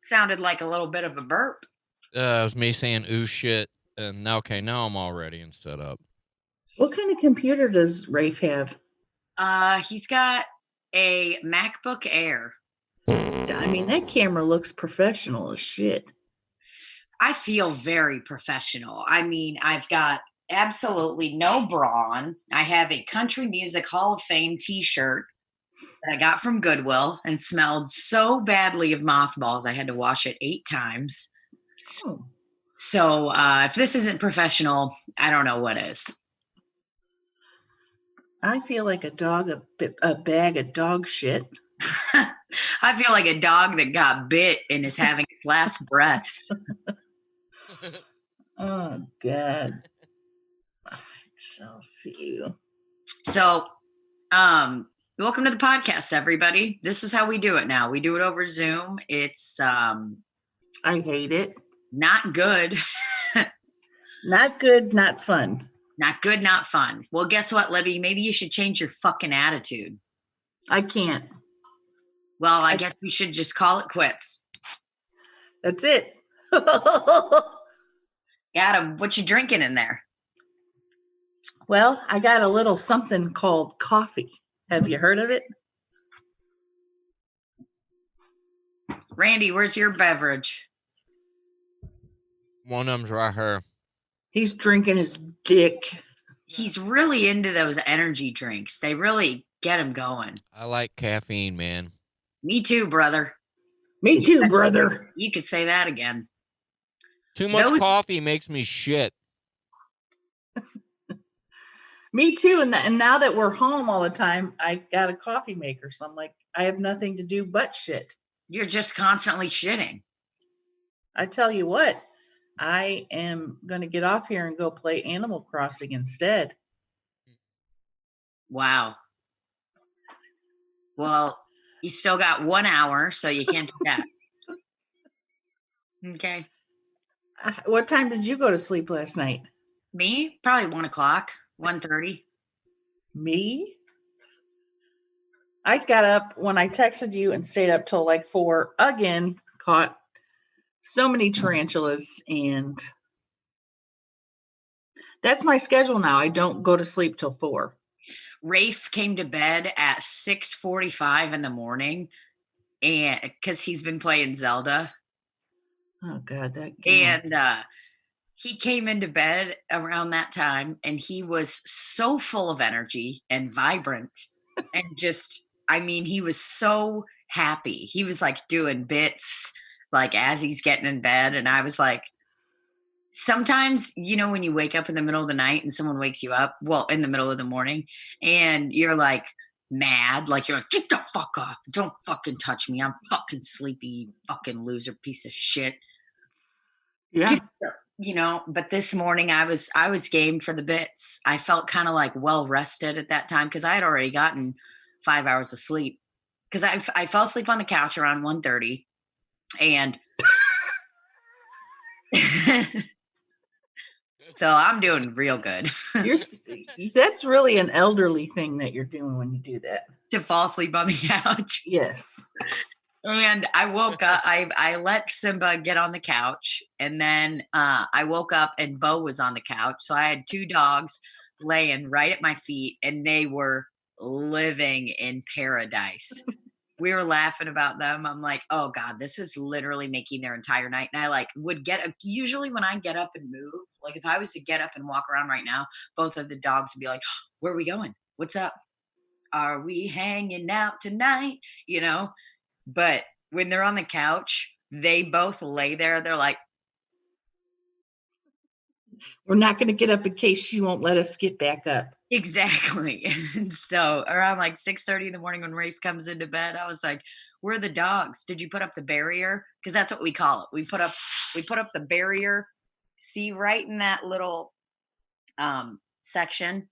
Sounded like a little bit of a burp. It was me saying, "Ooh, shit," and now okay, now I'm all ready and set up. What kind of computer does Rafe have? He's got a MacBook Air. I mean, that camera looks professional as shit. I feel very professional. I mean, I've got absolutely no bra on. I have a Country Music Hall of Fame t-shirt that I got from Goodwill and smelled so badly of mothballs I had to wash it 8 times. Oh, So, if this isn't professional, I don't know what is. I feel like a bag of dog shit. I feel like a dog that got bit and is having its last breaths. Oh, God. So few. So, welcome to the podcast, everybody. This is how we do it now. We do it over Zoom. It's I hate it. not good. Not good, not fun. Not good, not fun. Well, guess what, Libby? Maybe you should change your fucking attitude. I can't. Well, I guess we should just call it quits. That's it. Adam, what you drinking in there? Well, I got a little something called coffee. Have you heard of it? Randy, where's your beverage? One of them's right here. He's drinking his dick. He's really into those energy drinks. They really get him going. I like caffeine, man. Me too, brother. Me too, brother. You could say that again. Too much coffee makes me shit. Me too. And now that we're home all the time, I got a coffee maker. So I'm like, I have nothing to do but shit. You're just constantly shitting. I tell you what, I am going to get off here and go play Animal Crossing instead. Wow. Well, you still got 1 hour, so you can't do that. Okay. What time did you go to sleep last night? Me? Probably 1 o'clock, 1:30. Me? I got up when I texted you and stayed up till like 4 again, caught so many tarantulas, and that's my schedule now. I don't go to sleep till 4. Rafe came to bed at 6:45 in the morning, and because he's been playing Zelda. Oh God, that game. And he came into bed around that time, and he was so full of energy and vibrant, and just, I mean, he was so happy. He was like doing bits, like as he's getting in bed, and I was like, sometimes, you know, when you wake up in the middle of the night and someone wakes you up, well, in the middle of the morning, and you're like mad, like you're like, get the fuck off, don't fucking touch me, I'm fucking sleepy, you fucking loser piece of shit. Yeah. You know, but this morning I was game for the bits. I felt kind of like well rested at that time because I had already gotten 5 hours of sleep, because I fell asleep on the couch around 1:30, and so I'm doing real good. That's really an elderly thing that you're doing when you do that. To fall asleep on the couch. Yes. And I woke up, I let Simba get on the couch, and then I woke up and Bo was on the couch. So I had 2 dogs laying right at my feet, and they were living in paradise. We were laughing about them. I'm like, oh God, this is literally making their entire night. And I like would usually when I get up and move, like if I was to get up and walk around right now, both of the dogs would be like, where are we going? What's up? Are we hanging out tonight? You know? But when they're on the couch, they both lay there. They're like, we're not going to get up in case she won't let us get back up. Exactly. And so around like 6:30 in the morning when Rafe comes into bed, I was like, where are the dogs? Did you put up the barrier? Because that's what we call it. We put up the barrier. See, right in that little section.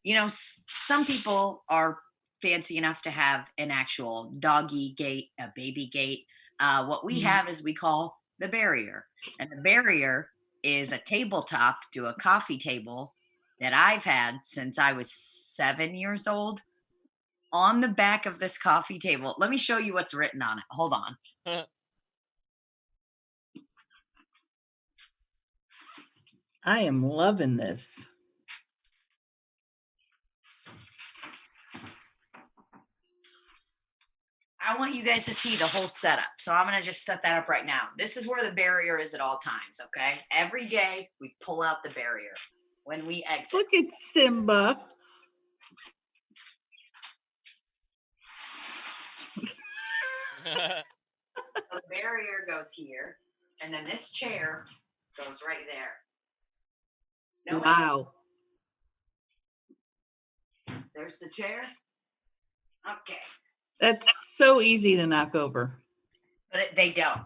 You know, some people are fancy enough to have an actual doggy gate, a baby gate. What we have is we call the barrier. And the barrier is a tabletop to a coffee table that I've had since I was 7 years old. On the back of this coffee table, let me show you what's written on it. Hold on. I am loving this. I want you guys to see the whole setup. So I'm going to just set that up right now. This is where the barrier is at all times, okay? Every day we pull out the barrier when we exit. Look at Simba. The barrier goes here, and then this chair goes right there. No, Wow. there's the chair. Okay. That's so easy to knock over. But they don't.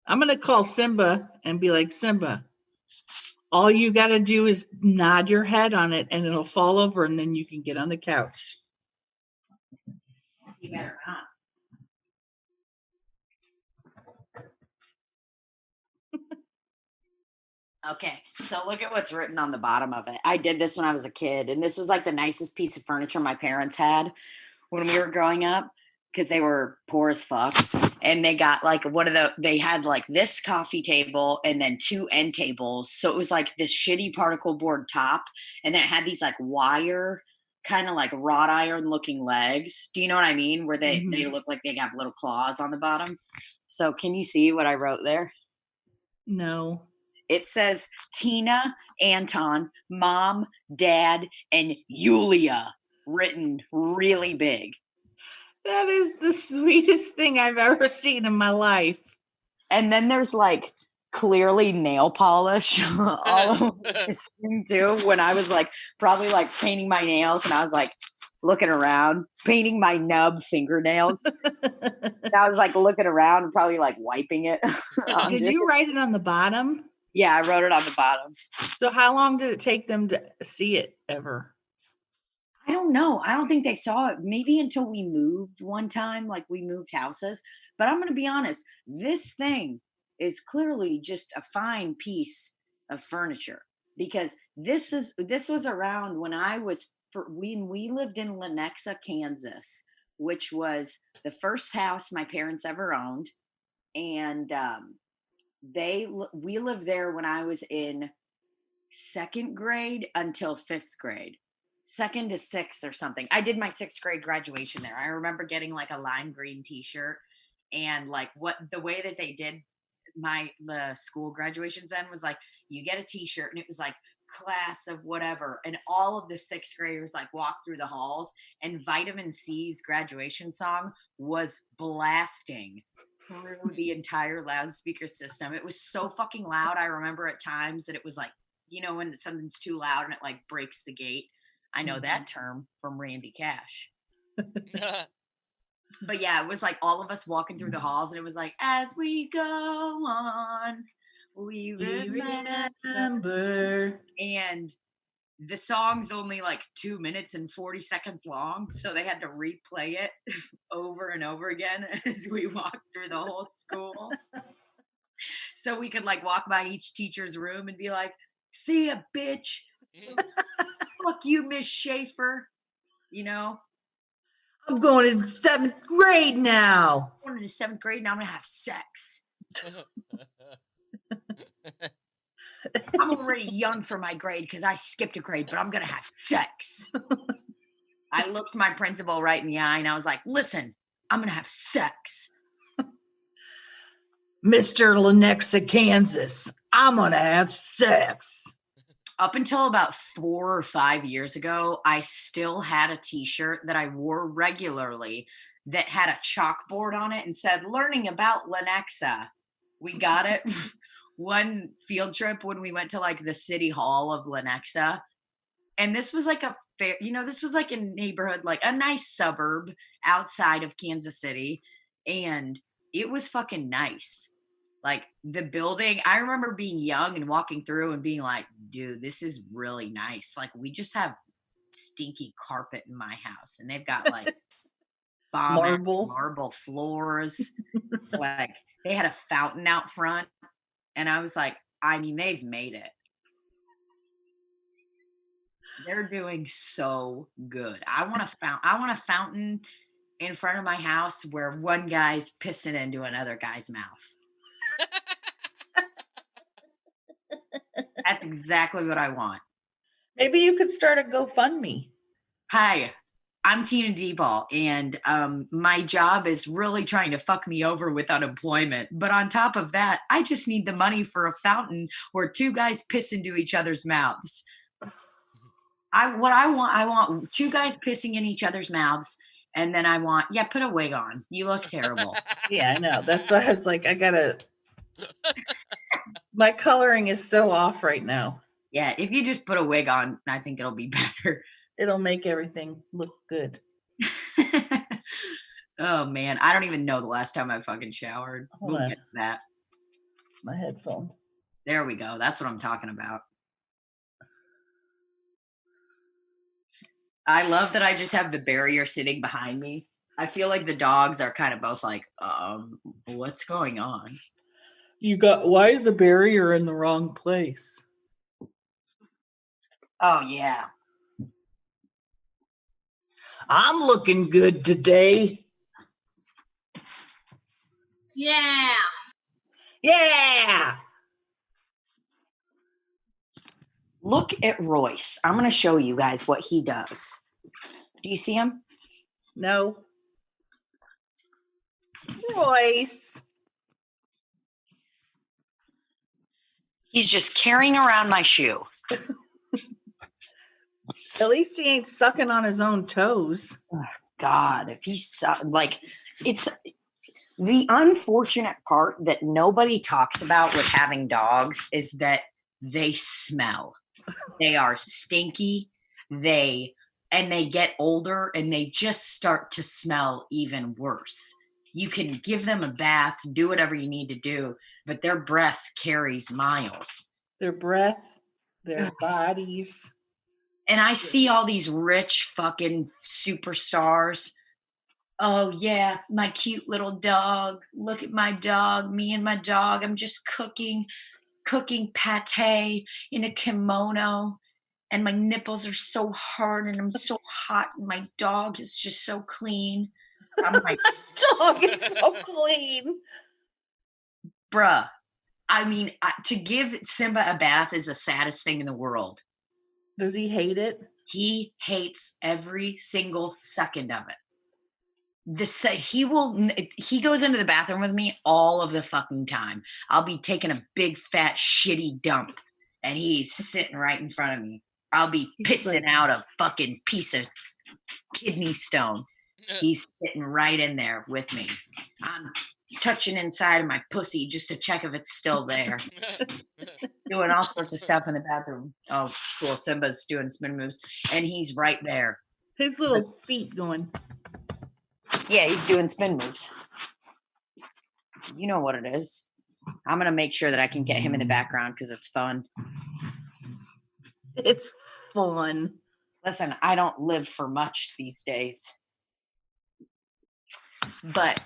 I'm going to call Simba and be like, Simba, all you got to do is nod your head on it and it'll fall over and then you can get on the couch. You better not. Okay, so look at what's written on the bottom of it. I did this when I was a kid, and this was like the nicest piece of furniture my parents had when we were growing up because they were poor as fuck. And they got like they had like this coffee table and then 2 end tables. So it was like this shitty particle board top, and then it had these like wire, kind of like wrought iron looking legs. Do you know what I mean? Where they look like they have little claws on the bottom. So can you see what I wrote there? No. It says Tina, Anton, Mom, Dad, and Yulia, written really big. That is the sweetest thing I've ever seen in my life. And then there's like clearly nail polish all over this thing too. When I was like probably like painting my nails and I was like looking around, painting my nub fingernails. And I was like looking around and probably like wiping it. Did you write it on the bottom? Yeah, I wrote it on the bottom. So how long did it take them to see it ever? I don't know. I don't think they saw it maybe until we moved one time, like we moved houses. But I'm going to be honest, this thing is clearly just a fine piece of furniture because this was around when we lived in Lenexa, Kansas, which was the first house my parents ever owned. And we lived there when I was in 2nd grade until 5th grade, 2nd to 6th or something. I did my 6th grade graduation there. I remember getting like a lime green t-shirt, and like the way that they did the school graduations then was like you get a t-shirt and it was like class of whatever, and all of the 6th graders like walk through the halls and Vitamin C's graduation song was blasting through the entire loudspeaker system. It was so fucking loud. I remember at times that it was like, you know, when something's too loud and it like breaks the gate. I know that term from Randy Cash. But yeah, it was like all of us walking through the halls and it was like, as we go on, we remember. And the song's only like 2 minutes and 40 seconds long. So they had to replay it over and over again as we walked through the whole school. So we could like walk by each teacher's room and be like, see ya, bitch. Fuck you, Miss Schaefer. You know? I'm going to 7th grade now. I'm going to 7th grade now. I'm going to have sex. I'm already young for my grade because I skipped a grade, but I'm going to have sex. I looked my principal right in the eye and I was like, listen, I'm going to have sex. Mr. Lenexa, Kansas, I'm going to have sex. Up until about 4 or 5 years ago, I still had a t-shirt that I wore regularly that had a chalkboard on it and said, learning about Lenexa. We got it one field trip when we went to like the city hall of Lenexa. And this was like this was like a neighborhood, like a nice suburb outside of Kansas City. And it was fucking nice. Like the building, I remember being young and walking through and being like, dude, this is really nice. Like we just have stinky carpet in my house and they've got like marble floors. Like they had a fountain out front. And I was like, I mean, they've made it. They're doing so good. I want a fountain in front of my house where one guy's pissing into another guy's mouth. That's exactly what I want. Maybe you could start a GoFundMe. Hi, I'm Tina D-Ball, and my job is really trying to fuck me over with unemployment. But on top of that, I just need the money for a fountain where two guys piss into each other's mouths. I want two guys pissing in each other's mouths, and then I want, put a wig on. You look terrible. Yeah, I know. That's why I was like, my coloring is so off right now. Yeah, if you just put a wig on, I think it'll be better. It'll make everything look good. Oh man, I don't even know the last time I fucking showered. Hold We'll on. get to that. My headphone. There we go. That's what I'm talking about. I love that I just have the barrier sitting behind me. I feel like the dogs are kind of both like, what's going on? Why is the barrier in the wrong place? Oh yeah. I'm looking good today. Yeah. Yeah. Look at Royce. I'm going to show you guys what he does. Do you see him? No. Royce. He's just carrying around my shoe. At least he ain't sucking on his own toes. God, if he's like, it's the unfortunate part that nobody talks about with having dogs is that they smell. They are stinky. They get older and they just start to smell even worse. You can give them a bath, do whatever you need to do, but their breath carries miles. Their breath, their bodies. And I see all these rich fucking superstars. Oh yeah, my cute little dog. Look at my dog, me and my dog. I'm just cooking pate in a kimono. And my nipples are so hard and I'm so hot and my dog is just so clean. I'm like, dog is so clean. Bruh, I mean, to give Simba a bath is the saddest thing in the world. Does he hate it? He hates every single second of it. He goes into the bathroom with me all of the fucking time. I'll be taking a big fat shitty dump and he's sitting right in front of me. I'll be pissing out a fucking piece of kidney stone. He's sitting right in there with me. I'm touching inside of my pussy just to check if it's still there. Doing all sorts of stuff in the bathroom. Oh, cool. Simba's doing spin moves. And he's right there. His little feet going. Yeah, he's doing spin moves. You know what it is. I'm going to make sure that I can get him in the background because it's fun. It's fun. Listen, I don't live for much these days. But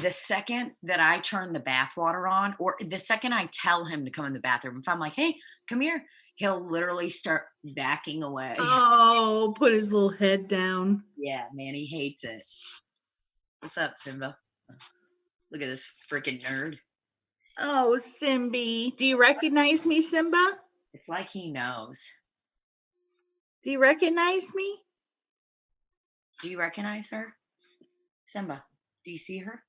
the second that I turn the bath water on, or the second I tell him to come in the bathroom, if I'm like, hey, come here, he'll literally start backing away. Oh, put his little head down. Yeah, man, he hates it. What's up, Simba? Look at this freaking nerd. Oh, Simby. Do you recognize me, Simba? It's like he knows. Do you recognize me? Do you recognize her? Simba, do you see her?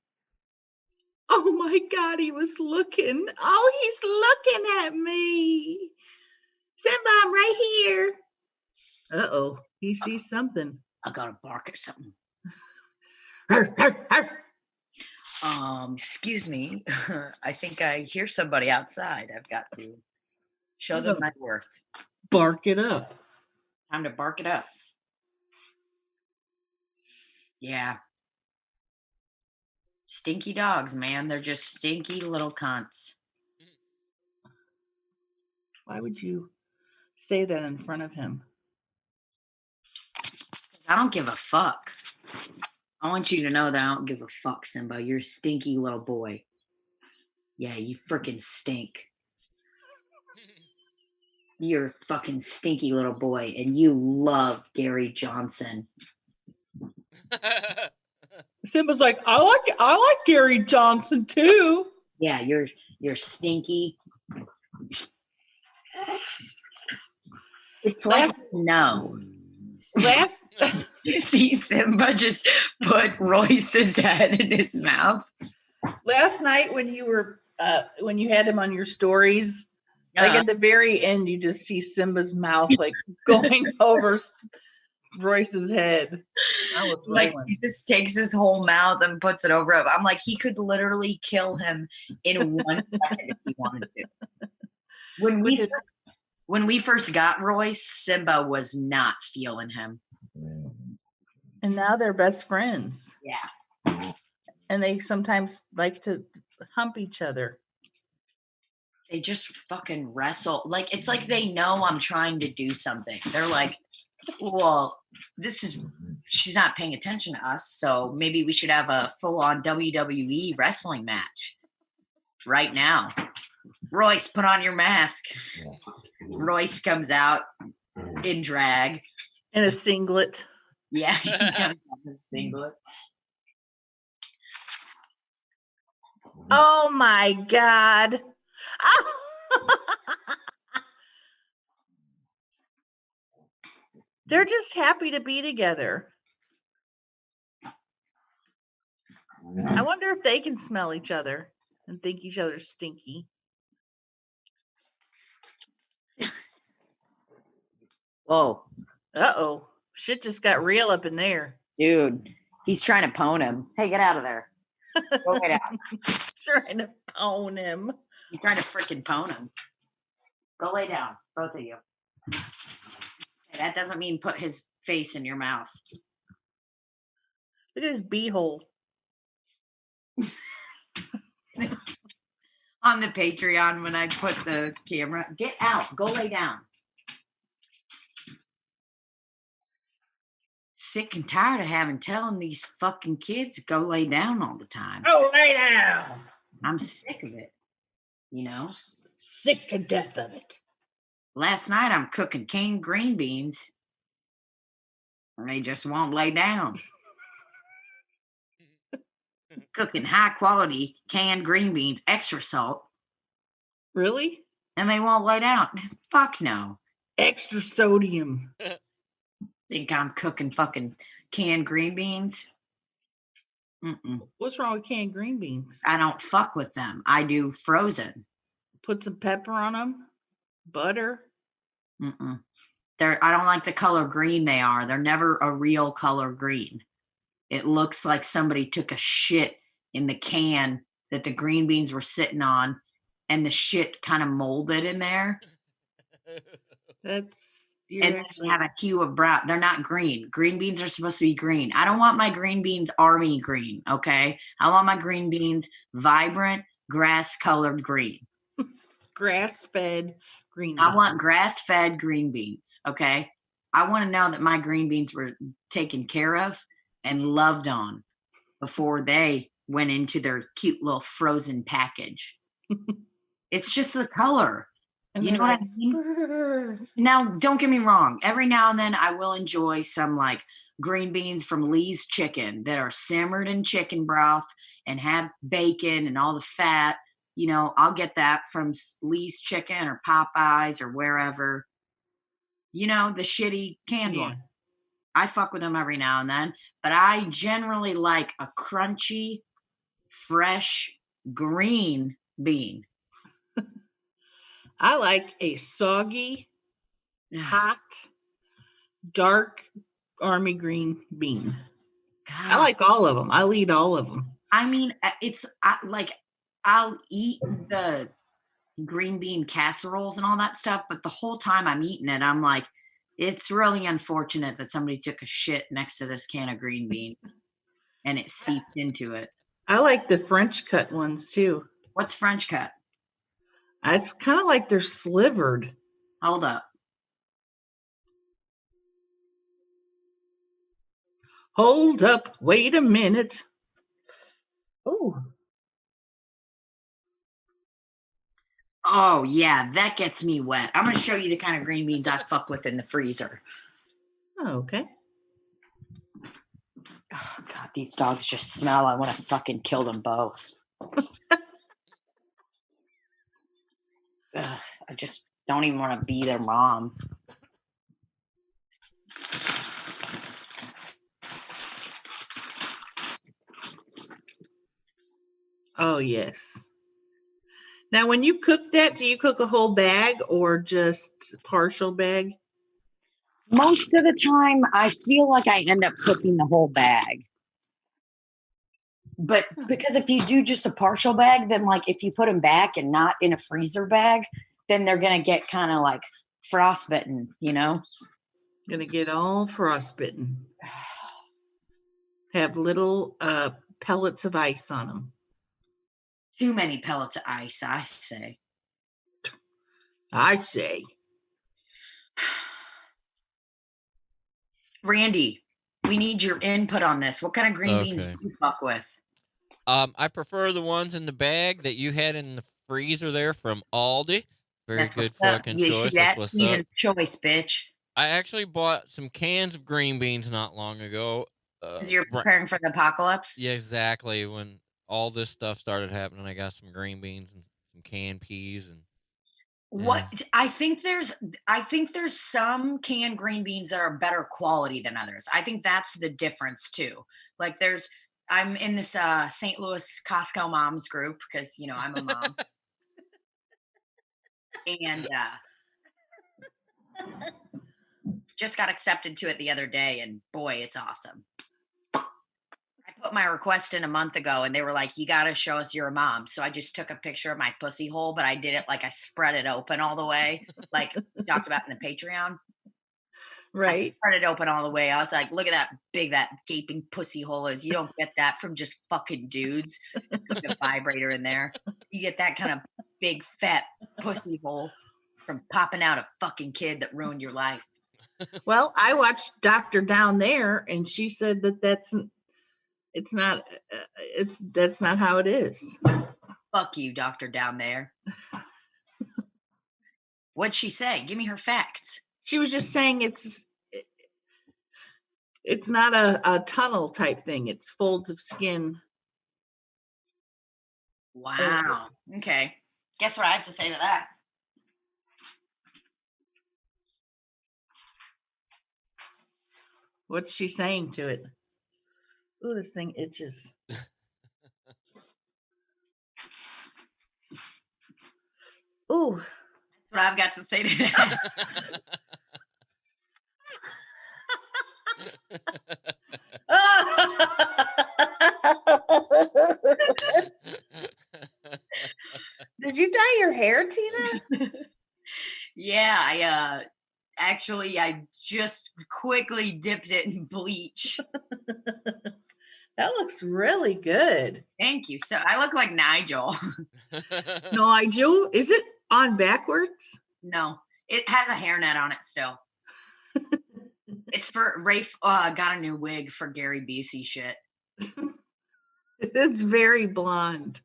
Oh my God, he was looking. Oh, he's looking at me. Simba, I'm right here. Uh-oh, he sees something. I gotta bark at something. Arr, arr, arr. Excuse me. I think I hear somebody outside. I've got to show them my worth. Bark it up. Time to bark it up. Yeah. Stinky dogs, man. They're just stinky little cunts. Why would you say that in front of him? I don't give a fuck. I want you to know that I don't give a fuck, Simba. You're a stinky little boy. Yeah, you freaking stink. You're a fucking stinky little boy, and you love Gary Johnson. Simba's like, I like Gary Johnson too. Yeah, you're stinky. It's like no. Last You see Simba just put Royce's head in his mouth. last night when you were when you had him on your stories, like at the very end, you just see Simba's mouth like going over Royce's head. I was Like rolling. he just takes his whole mouth and puts it over him. I'm like, he could literally kill him in 1 second if he wanted to. When we first got Royce, Simba was not feeling him. And now they're best friends. Yeah. And they sometimes like to hump each other. They just fucking wrestle. Like, it's like they know I'm trying to do something. They're like, well, she's not paying attention to us, so maybe we should have a full-on WWE wrestling match right now. Royce, put on your mask. Royce comes out in drag. In a singlet. Yeah, he comes out in a singlet. Oh my God. They're just happy to be together. I wonder if they can smell each other and think each other's stinky. Whoa. Uh-oh. Shit just got real up in there. Dude, he's trying to pwn him. Hey, get out of there. Go get out. Trying to pwn him. He's trying to freaking pwn him. Go lay down, both of you. Hey, that doesn't mean put his face in your mouth. Look at his beehole. On the Patreon, when I put the camera, get out, go lay down. Sick and tired of telling these fucking kids to go lay down all the time. Oh, lay down. I'm sick of it. You know? Sick to death of it. Last night I'm cooking canned green beans. And they just won't lay down. Cooking high quality canned green beans, extra salt. Really? And they won't lay down. Fuck no. Extra sodium. Think I'm cooking fucking canned green beans? What's wrong with canned green beans? I don't fuck with them. I do frozen. Put some pepper on them. Butter. I don't like the color green they are. They're never a real color green. It looks like somebody took a shit in the can that the green beans were sitting on, and the shit kind of molded in there. And they have a hue of brown. They're not green. Green beans are supposed to be green. I don't want my green beans army green, okay? I want my green beans vibrant, grass-colored green. Grass-fed green beans. I want grass-fed green beans, okay? I want to know that my green beans were taken care of and loved on before they went into their cute little frozen package. It's just the color. And you know what I mean? Now, don't get me wrong. Every now and then I will enjoy some like green beans from Lee's Chicken that are simmered in chicken broth and have bacon and all the fat. You know, I'll get that from Lee's Chicken or Popeyes or wherever. You know, the shitty canned one. I fuck with them every now and then, but I generally like a crunchy, fresh, green bean. I like a soggy, hot, dark army green bean. God. I like all of them. I'll eat all of them. I mean, I'll eat the green bean casseroles and all that stuff, but the whole time I'm eating it, I'm like, it's really unfortunate that somebody took a shit next to this can of green beans and it seeped into it. I like the French cut ones too. What's French cut? It's kind of like they're slivered. Hold up. Hold up. Wait a minute. Oh. Oh, yeah. That gets me wet. I'm going to show you the kind of green beans I fuck with in the freezer. Oh, okay. Oh, God, these dogs just smell. I want to fucking kill them both. Ugh, I just don't even want to be their mom. Oh, yes. Now, when you cook that, do you cook a whole bag or just partial bag? Most of the time, I feel like I end up cooking the whole bag. But because if you do just a partial bag, then like if you put them back and not in a freezer bag, then they're going to get kind of like frostbitten, you know? Gonna get all frostbitten. Have little pellets of ice on them. Too many pellets of ice, I say. I say. Randy, we need your input on this. What kind of green beans do you fuck with? I prefer the ones in the bag that you had in the freezer there from Aldi. Very That's good what's up. fucking You choice. see that? What's He's up. in choice, bitch. I actually bought some cans of green beans not long ago. Because you're preparing for the apocalypse? Yeah, exactly. When all this stuff started happening, I got some green beans and some canned peas and What I think there's some canned green beans that are better quality than others. I think that's the difference too. Like I'm in this St. Louis Costco moms group because you know I'm a mom. And just got accepted to it the other day, and boy, it's awesome. I put my request in a month ago, and they were like, "You got to show us you're a mom." So I just took a picture of my pussy hole, but I did it like I spread it open all the way, like we talked about in the Patreon. Right. I spread it open all the way. I was like, "Look at that big that gaping pussy hole is. You don't get that from just fucking dudes." Put a vibrator in there. You get that kind of big fat pussy hole from popping out a fucking kid that ruined your life. Well, I watched Doctor Down There, and she said that's not how it is. Fuck you, Doctor Down There. What'd she say? Give me her facts. She was just saying it's not a tunnel type thing. It's folds of skin. Wow. Okay. Guess what I have to say to that? What's she saying to it? Ooh, this thing itches. Ooh. That's what I've got to say to that. Did you dye your hair, Tina? Yeah, I just quickly dipped it in bleach. That looks really good. Thank you. So I look like Nigel. Nigel? Is it on backwards? No, it has a hairnet on it still. It's for Rafe. Got a new wig for Gary Busey shit. It's very blonde.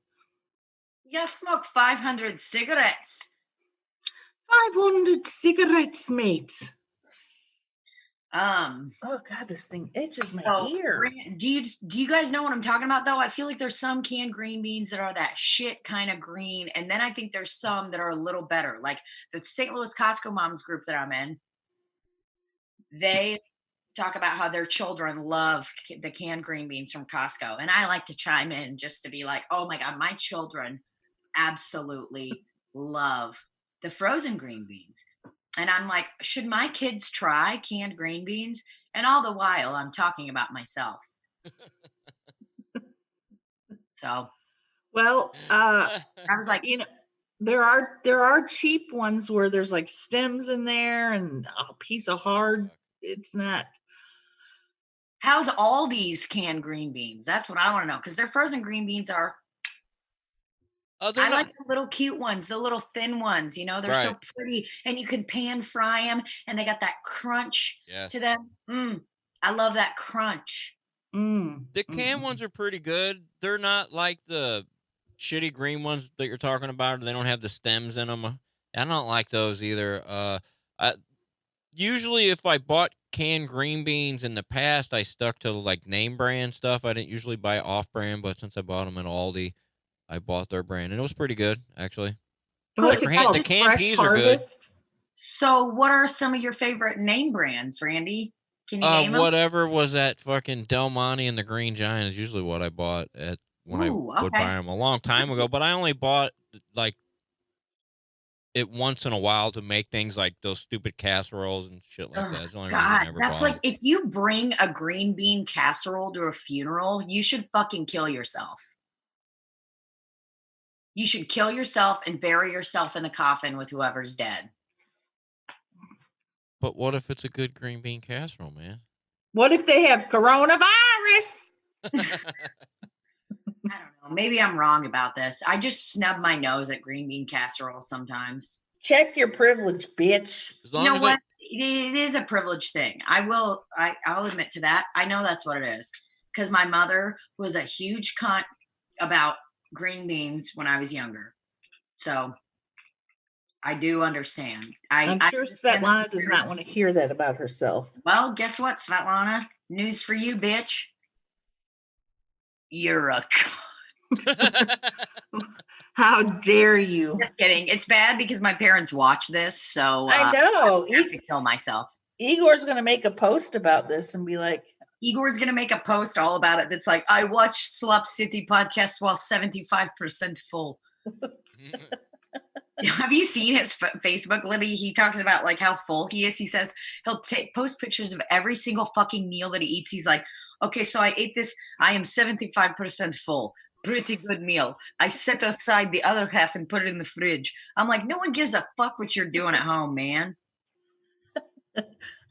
Yeah, smoke 500 cigarettes. 500 cigarettes, mate. Oh God, this thing itches my so, ear. Do you guys know what I'm talking about though? I feel like there's some canned green beans that are that shit kind of green, and then I think there's some that are a little better. Like the St. Louis Costco moms group that I'm in, they talk about how their children love the canned green beans from Costco, and I like to chime in just to be like, oh my god, my children absolutely love the frozen green beans. And I'm like, should my kids try canned green beans? And all the while, I'm talking about myself. So, well, I was like, there are cheap ones where there's like stems in there and a piece of hard. It's not. How's Aldi's canned green beans? That's what I want to know, because their frozen green beans are. I like the little cute ones, the little thin ones, you know, they're so pretty, and you can pan fry them, and they got that crunch to them. I love that crunch. The canned ones are pretty good. They're not like the shitty green ones that you're talking about. They don't have the stems in them. I don't like those either. Usually if I bought canned green beans in the past, I stuck to like name brand stuff. I didn't usually buy off brand, but since I bought them at Aldi, I bought their brand, and it was pretty good actually. What's Good. it The called? canned Fresh peas are good. Harvest. So, what are some of your favorite name brands, Randy? Can you name them? Whatever was at fucking Del Monte and the Green Giant is usually what I bought at when I Ooh, would buy okay. them a long time ago. But I only bought like it once in a while to make things like those stupid casseroles and shit like Oh, that. It's the only reason God, I ever that's bought like them. if you bring a green bean casserole to a funeral, you should fucking kill yourself. You should kill yourself and bury yourself in the coffin with whoever's dead. But what if it's a good green bean casserole, man? What if they have coronavirus? I don't know. Maybe I'm wrong about this. I just snub my nose at green bean casserole sometimes. Check your privilege, bitch. As You long know as what? It is a privilege thing. I'll admit to that. I know that's what it is. Because my mother was a huge cunt about green beans when I was younger. So I do understand. I'm sure understand Svetlana does not want to hear that about herself. Well, guess what, Svetlana? News for you, bitch. You're a cunt. How dare you? Just kidding. It's bad because my parents watch this, so I know. I have to kill myself. Igor's going to make a post about this and be like, Igor's gonna make a post all about it. That's like, I watched Slop City podcast while 75% full. Have you seen his Facebook, Libby? He talks about like how full he is. He says he'll post pictures of every single fucking meal that he eats. He's like, okay, so I ate this. I am 75% full. Pretty good meal. I set aside the other half and put it in the fridge. I'm like, no one gives a fuck what you're doing at home, man.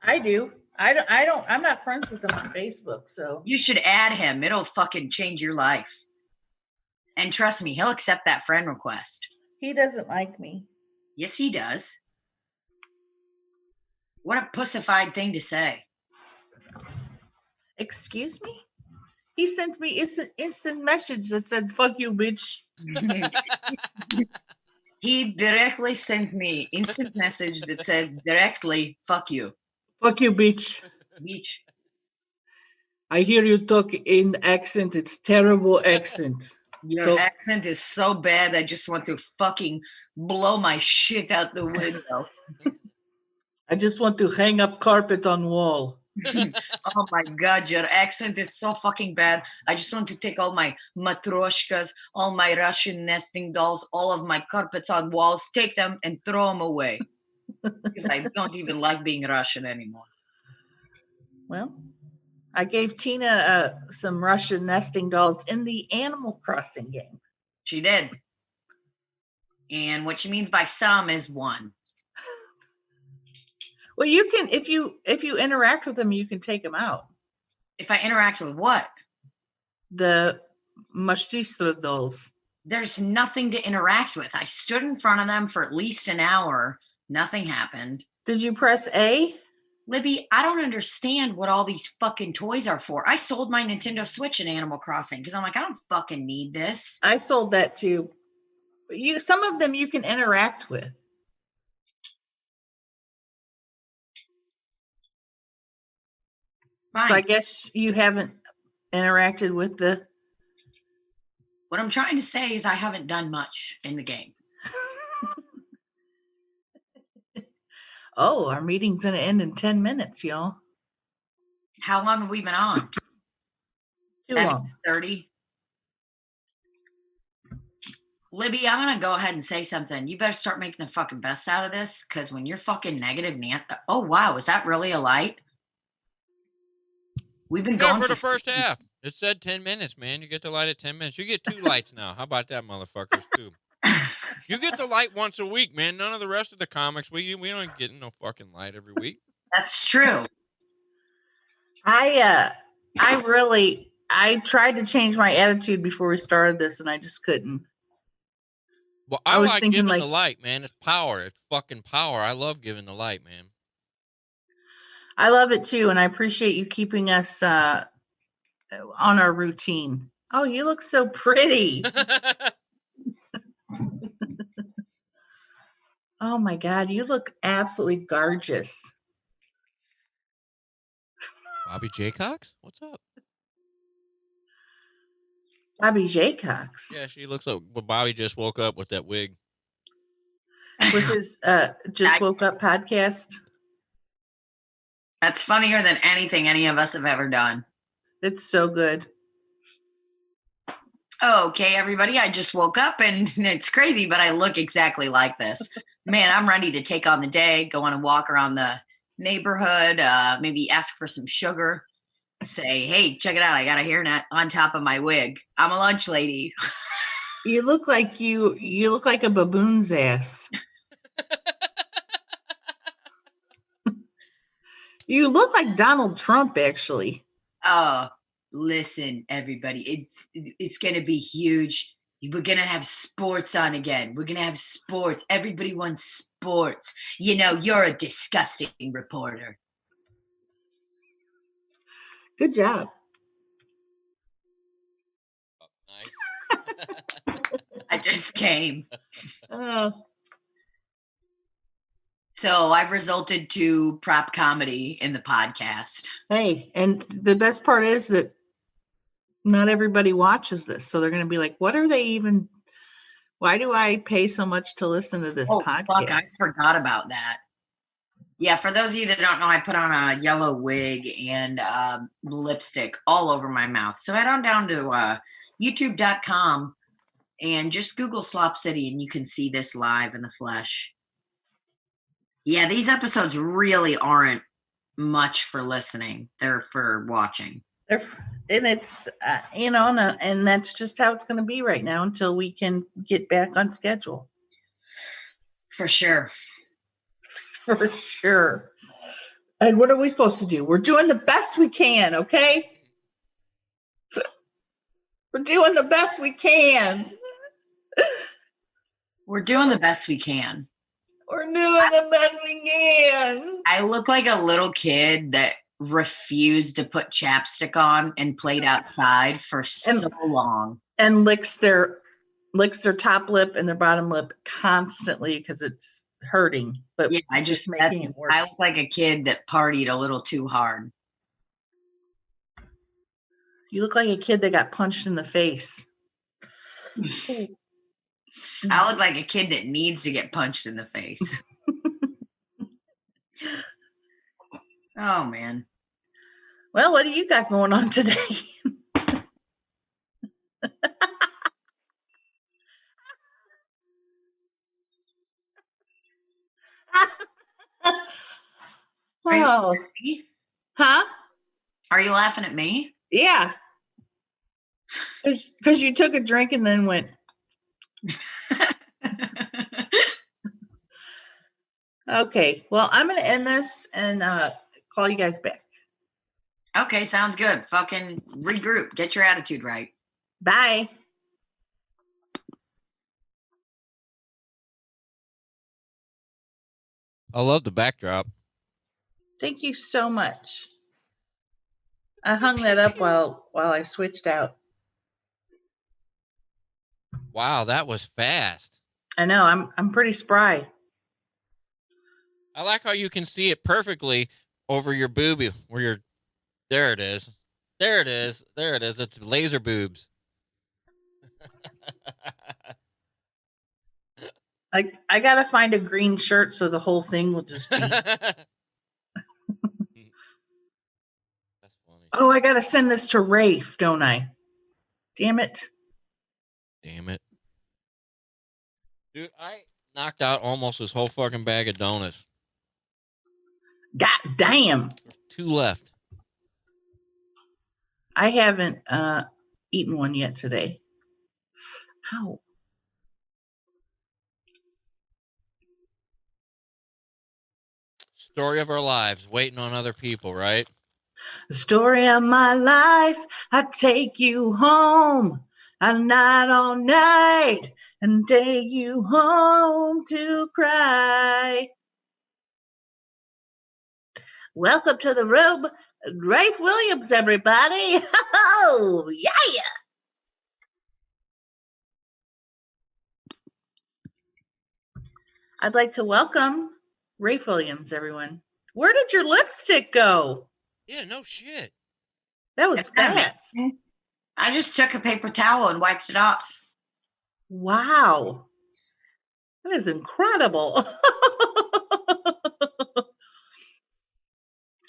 I do. I'm not friends with him on Facebook, so. You should add him. It'll fucking change your life. And trust me, he'll accept that friend request. He doesn't like me. Yes, he does. What a pussified thing to say. Excuse me? He sent me instant message that said, fuck you, bitch. He directly sends me instant message that says directly, fuck you. Fuck you, bitch. Bitch. I hear you talk in accent. It's terrible accent. Your accent is so bad, I just want to fucking blow my shit out the window. I just want to hang up carpet on wall. Oh my God, your accent is so fucking bad. I just want to take all my matryoshkas, all my Russian nesting dolls, all of my carpets on walls, take them and throw them away. Because I don't even like being Russian anymore. Well, I gave Tina some Russian nesting dolls in the Animal Crossing game. She did. And what she means by some is one. Well, you can if you interact with them, you can take them out. If I interact with what? The Mashtistra dolls. There's nothing to interact with. I stood in front of them for at least an hour. Nothing happened. Did you press A? Libby, I don't understand what all these fucking toys are for. I sold my Nintendo Switch in Animal Crossing because I'm like, I don't fucking need this. I sold that too. But some of them you can interact with. Fine. So I guess you haven't interacted with the. What I'm trying to say is I haven't done much in the game. Oh, our meeting's going to end in 10 minutes, y'all. How long have we been on? Too long. 30. Libby, I'm going to go ahead and say something. You better start making the fucking best out of this, because when you're fucking negative, oh, wow, is that really a light? We've been going for the first half. It said 10 minutes, man. You get the light at 10 minutes. You get 2 lights now. How about that, motherfuckers, too? You get the light once a week, man. None of the rest of the comics. We don't get no fucking light every week. That's true. I tried to change my attitude before we started this, and I just couldn't. Well, I was like thinking, giving like, the light, man. It's power. It's fucking power. I love giving the light, man. I love it too, and I appreciate you keeping us on our routine. Oh, you look so pretty. Oh my God, you look absolutely gorgeous. Bobby Jaycox? What's up? Bobby Jaycox. Yeah, she looks like Bobby just woke up with that wig. With his Just Woke Up podcast. That's funnier than anything any of us have ever done. It's so good. Okay, everybody, I just woke up and it's crazy, but I look exactly like this. Man, I'm ready to take on the day, go on a walk around the neighborhood, maybe ask for some sugar, say, hey, check it out, I got a hairnet on top of my wig. I'm a lunch lady. You look like you look like a baboon's ass. You look like Donald Trump, actually. Oh, listen, everybody, it's going to be huge. We're going to have sports on again. We're going to have sports. Everybody wants sports. You know, you're a disgusting reporter. Good job. Nice. I just came. Oh. So I've resulted to prop comedy in the podcast. Hey, and the best part is that not everybody watches this. So they're going to be like, what are they even? Why do I pay so much to listen to this podcast? Fuck, I forgot about that. Yeah, for those of you that don't know, I put on a yellow wig and lipstick all over my mouth. So head on down to youtube.com and just Google Slop City and you can see this live in the flesh. Yeah, these episodes really aren't much for listening. They're for watching. And it's, and that's just how it's going to be right now until we can get back on schedule. For sure. For sure. And what are we supposed to do? We're doing the best we can, okay? We're doing the best we can. We're doing the best we can. We're doing the best we can. I look like a little kid that refused to put chapstick on and played outside for so long. And licks their top lip and their bottom lip constantly because it's hurting. But yeah, I just making it worse. I look like a kid that partied a little too hard. You look like a kid that got punched in the face. I look like a kid that needs to get punched in the face. Oh, man. Well, what do you got going on today? Oh. Huh? Are you laughing at me? Yeah. Because you took a drink and then went. Okay. Well, I'm going to end this and call you guys back. Okay, sounds good. Fucking regroup. Get your attitude right. Bye. I love the backdrop. Thank you so much. I hung that up while I switched out. Wow, that was fast. I know. I'm pretty spry. I like how you can see it perfectly over your boobie where you're. There it is. There it is. There it is. It's laser boobs. I gotta find a green shirt so the whole thing will just be. That's funny. Oh, I gotta send this to Rafe, don't I? Damn it. Damn it. Dude, I knocked out almost this whole fucking bag of donuts. God damn. There's 2 left. I haven't eaten one yet today. Ow. Story of our lives, waiting on other people, right? The story of my life, I take you home, a night all night, and take you home to cry. Welcome to the room, Rafe Williams, everybody. Oh, yeah. I'd like to welcome Rafe Williams, everyone. Where did your lipstick go? Yeah, no shit. That was fast. I just took a paper towel and wiped it off. Wow. That is incredible.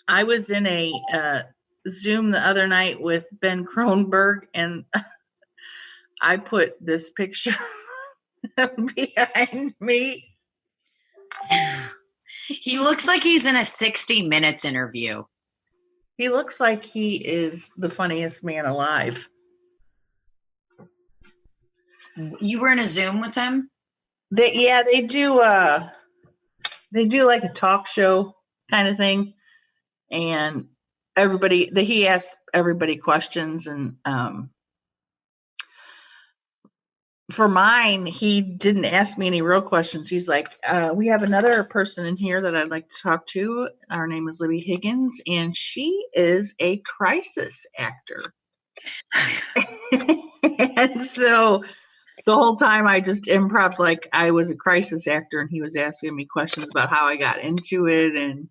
I was in a Zoom the other night with Ben Kronberg, and I put this picture behind me. He looks like he's in a 60 Minutes interview. He looks like he is the funniest man alive. You were in a Zoom with him? They do like a talk show kind of thing, and he asks everybody questions, and for mine, he didn't ask me any real questions. He's like, we have another person in here that I'd like to talk to. Our name is Libby Higgins, and she is a crisis actor. And so the whole time I just improv like I was a crisis actor, and he was asking me questions about how I got into it. And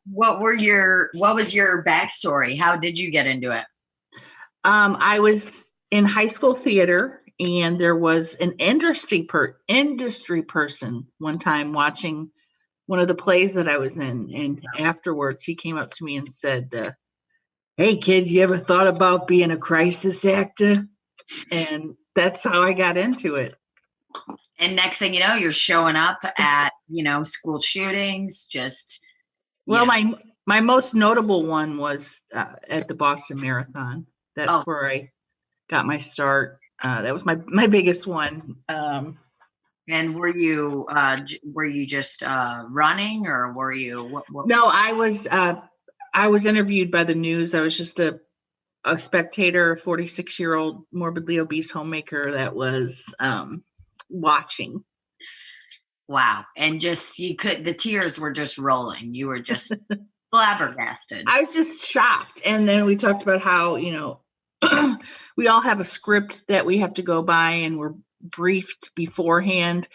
what was your backstory? How did you get into it? I was in high school theater, and there was an industry person one time watching one of the plays that I was in, and afterwards he came up to me and said, hey kid, you ever thought about being a crisis actor? And that's how I got into it. And next thing you know, you're showing up at school shootings. My most notable one was at the Boston Marathon. That's where I got my start. That was my biggest one. And were you just running, or were you? What? No, I was interviewed by the news. I was just a spectator, a 46-year-old morbidly obese homemaker that was watching. Wow. And the tears were just rolling. You were just flabbergasted. I was just shocked. And then we talked about how, we all have a script that we have to go by, and we're briefed beforehand.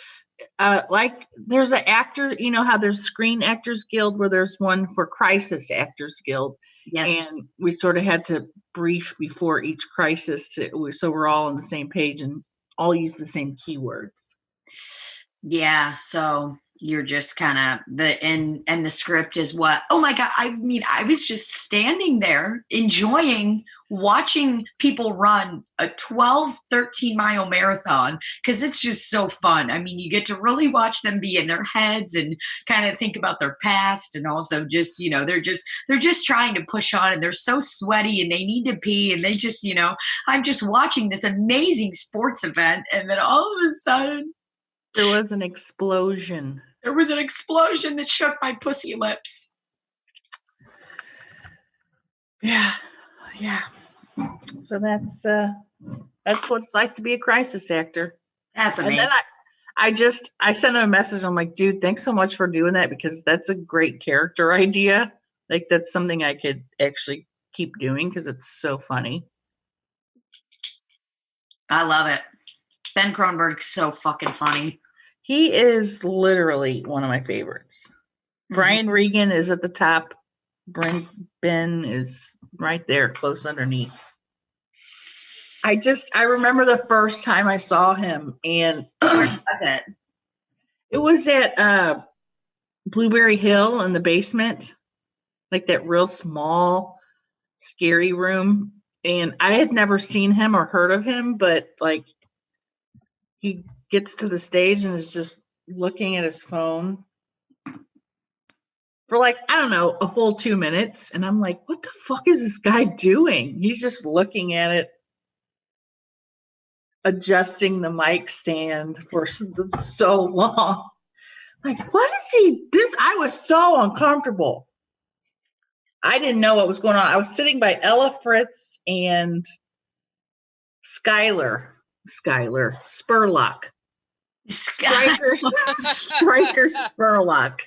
Like there's an actor, how there's Screen Actors Guild, where there's one for Crisis Actors Guild. Yes. And we sort of had to brief before each crisis so we're all on the same page and all use the same keywords. Yeah. So you're just kind of and the script is what? Oh my God. I mean, I was just standing there enjoying watching people run a 13 mile marathon, because it's just so fun. I mean, you get to really watch them be in their heads and kind of think about their past, and also just, they're just trying to push on, and they're so sweaty and they need to pee, and they just, I'm just watching this amazing sports event, and then all of a sudden there was an explosion. There was an explosion that shook my pussy lips. Yeah. So that's what it's like to be a crisis actor. That's amazing. And then I sent him a message. I'm like, dude, thanks so much for doing that, because that's a great character idea. Like, that's something I could actually keep doing, because it's so funny. I love it. Ben Kronberg's so fucking funny. He is literally one of my favorites. Mm-hmm. Brian Regan is at the top. Ben is right there, close underneath. I remember the first time I saw him, and where was it? It was at Blueberry Hill in the basement, like that real small, scary room. And I had never seen him or heard of him, but like he gets to the stage and is just looking at his phone for like, I don't know, a full 2 minutes. And I'm like, what the fuck is this guy doing? He's just looking at it, adjusting the mic stand for so long. Like, what is he? I was so uncomfortable. I didn't know what was going on. I was sitting by Ella Fritz and Skylar Spurlock. Striker Spurlock.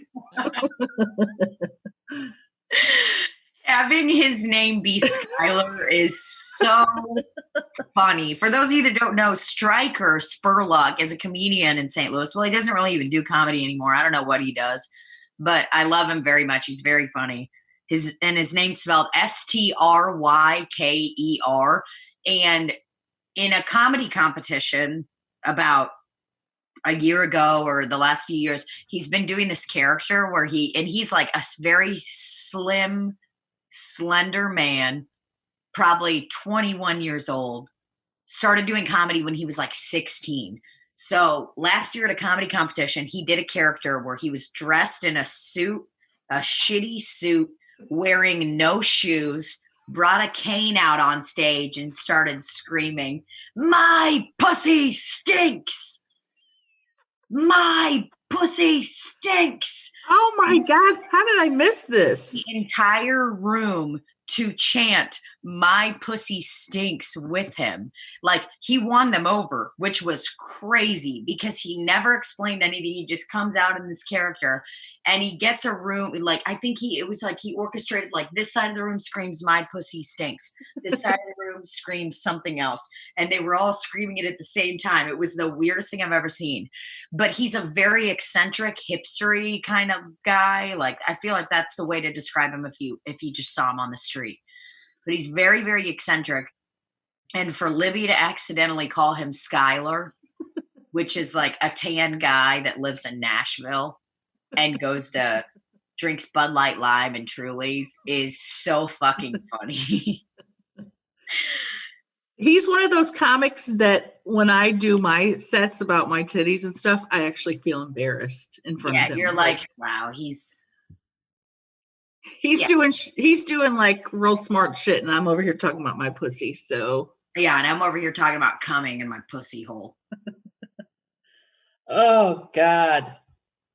Having his name be Skylar is so funny. For those of you that don't know, Striker Spurlock is a comedian in St. Louis. Well, he doesn't really even do comedy anymore. I don't know what he does, but I love him very much. He's very funny. His name's spelled Stryker. And in a comedy competition about a year ago or the last few years, he's been doing this character where he's like a very slim, slender man, probably 21 years old, started doing comedy when he was like 16. So last year at a comedy competition, he did a character where he was dressed in a suit, a shitty suit, wearing no shoes, brought a cane out on stage and started screaming, "My pussy stinks! My pussy stinks!" Oh my God, how did I miss this? The entire room to chant "My pussy stinks" with him. Like, he won them over, which was crazy because he never explained anything. He just comes out in this character and he gets a room. Like, I think it was like he orchestrated, like, this side of the room screams "My pussy stinks." This side of the room screams something else. And they were all screaming it at the same time. It was the weirdest thing I've ever seen. But he's a very eccentric, hipstery kind of guy. Like, I feel like that's the way to describe him if you just saw him on the street. But he's very, very eccentric. And for Libby to accidentally call him Skylar, which is like a tan guy that lives in Nashville and drinks Bud Light Lime and Trulies, is so fucking funny. He's one of those comics that when I do my sets about my titties and stuff, I actually feel embarrassed in front of him. You're like, wow, he's doing like real smart shit, and I'm over here talking about my pussy. So yeah, and I'm over here talking about coming in my pussy hole. Oh God.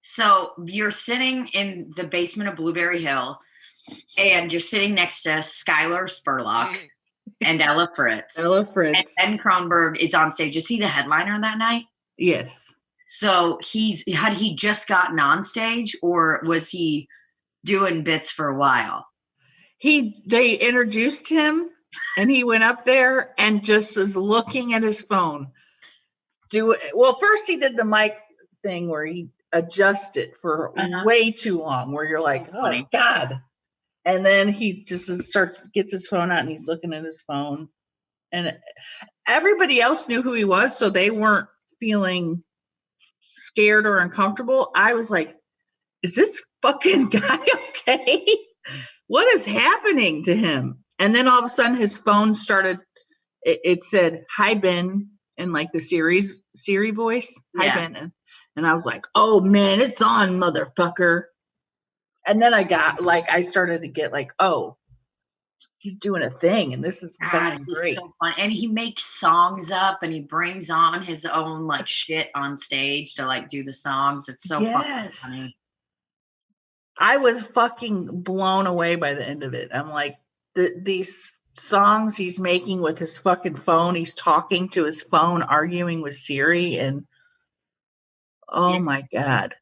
So you're sitting in the basement of Blueberry Hill, and you're sitting next to Skylar Spurlock and Ella Fritz. Ella Fritz. And Ben Kronberg is on stage. Is he the headliner that night? Yes. So had he just gotten on stage, or was he doing bits for a while? They introduced him and he went up there and just is looking at his phone. Well, first he did the mic thing where he adjusted for way too long, where you're like, oh my God. And then he just gets his phone out and he's looking at his phone. And everybody else knew who he was, so they weren't feeling scared or uncomfortable. I was like, is this fucking guy okay? What is happening to him? And then all of a sudden his phone started, it said, "Hi, Ben," in like the Siri voice. "Hi, Ben." And I was like, oh man, it's on, motherfucker. And then I started to get like, oh, he's doing a thing, and this is fucking great. So fun. And he makes songs up and he brings on his own like shit on stage to like do the songs. It's so fucking funny. I was fucking blown away by the end of it. I'm like, these songs he's making with his fucking phone, he's talking to his phone, arguing with Siri, and oh my God.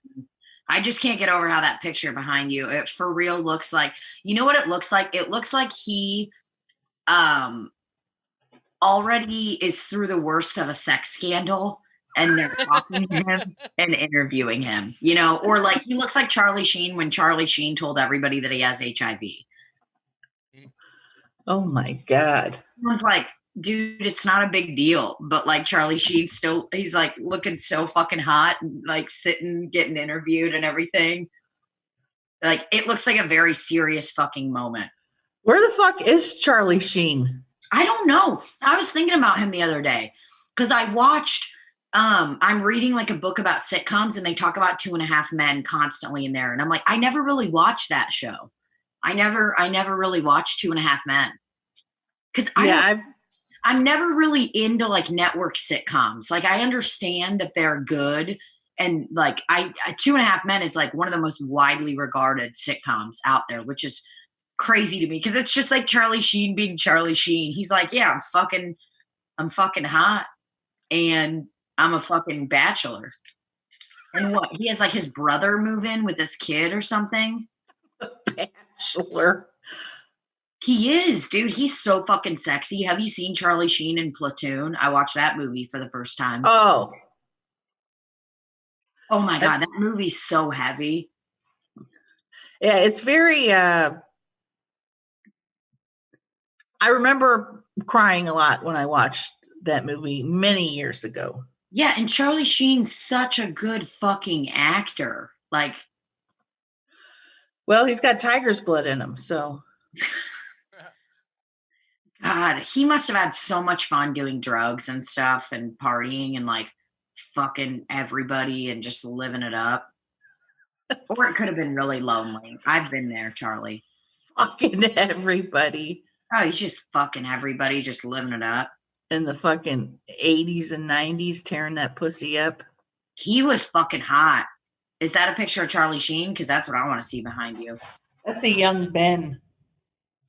I just can't get over how that picture behind you, it for real looks like, you know what it looks like? It looks like he already is through the worst of a sex scandal, and they're talking to him and interviewing him, you know, or like he looks like Charlie Sheen when Charlie Sheen told everybody that he has HIV. Oh my God. Everyone's like, dude, it's not a big deal. But like Charlie Sheen he's like looking so fucking hot and like sitting, getting interviewed and everything. Like, it looks like a very serious fucking moment. Where the fuck is Charlie Sheen? I don't know. I was thinking about him the other day because I watched, I'm reading like a book about sitcoms and they talk about 2.5 Men constantly in there. And I'm like, I never really watched that show. I never really watched 2.5 Men. Because I'm never really into like network sitcoms. Like, I understand that they're good. And like 2.5 Men is like one of the most widely regarded sitcoms out there, which is crazy to me because it's just like Charlie Sheen being Charlie Sheen. He's like, yeah, I'm fucking hot and I'm a fucking bachelor. And what? He has like his brother move in with his kid or something. A bachelor. He is, dude. He's so fucking sexy. Have you seen Charlie Sheen in Platoon? I watched that movie for the first time. Oh my God, that movie's so heavy. Yeah, it's very I remember crying a lot when I watched that movie many years ago. Yeah, and Charlie Sheen's such a good fucking actor. Like, well, he's got tiger's blood in him, so. God, he must have had so much fun doing drugs and stuff and partying and like fucking everybody and just living it up. Or it could have been really lonely. I've been there, Charlie. Fucking everybody. Oh, he's just fucking everybody, just living it up. In the fucking 80s and 90s, tearing that pussy up. He was fucking hot. Is that a picture of Charlie Sheen? Because that's what I want to see behind you. That's a young Ben.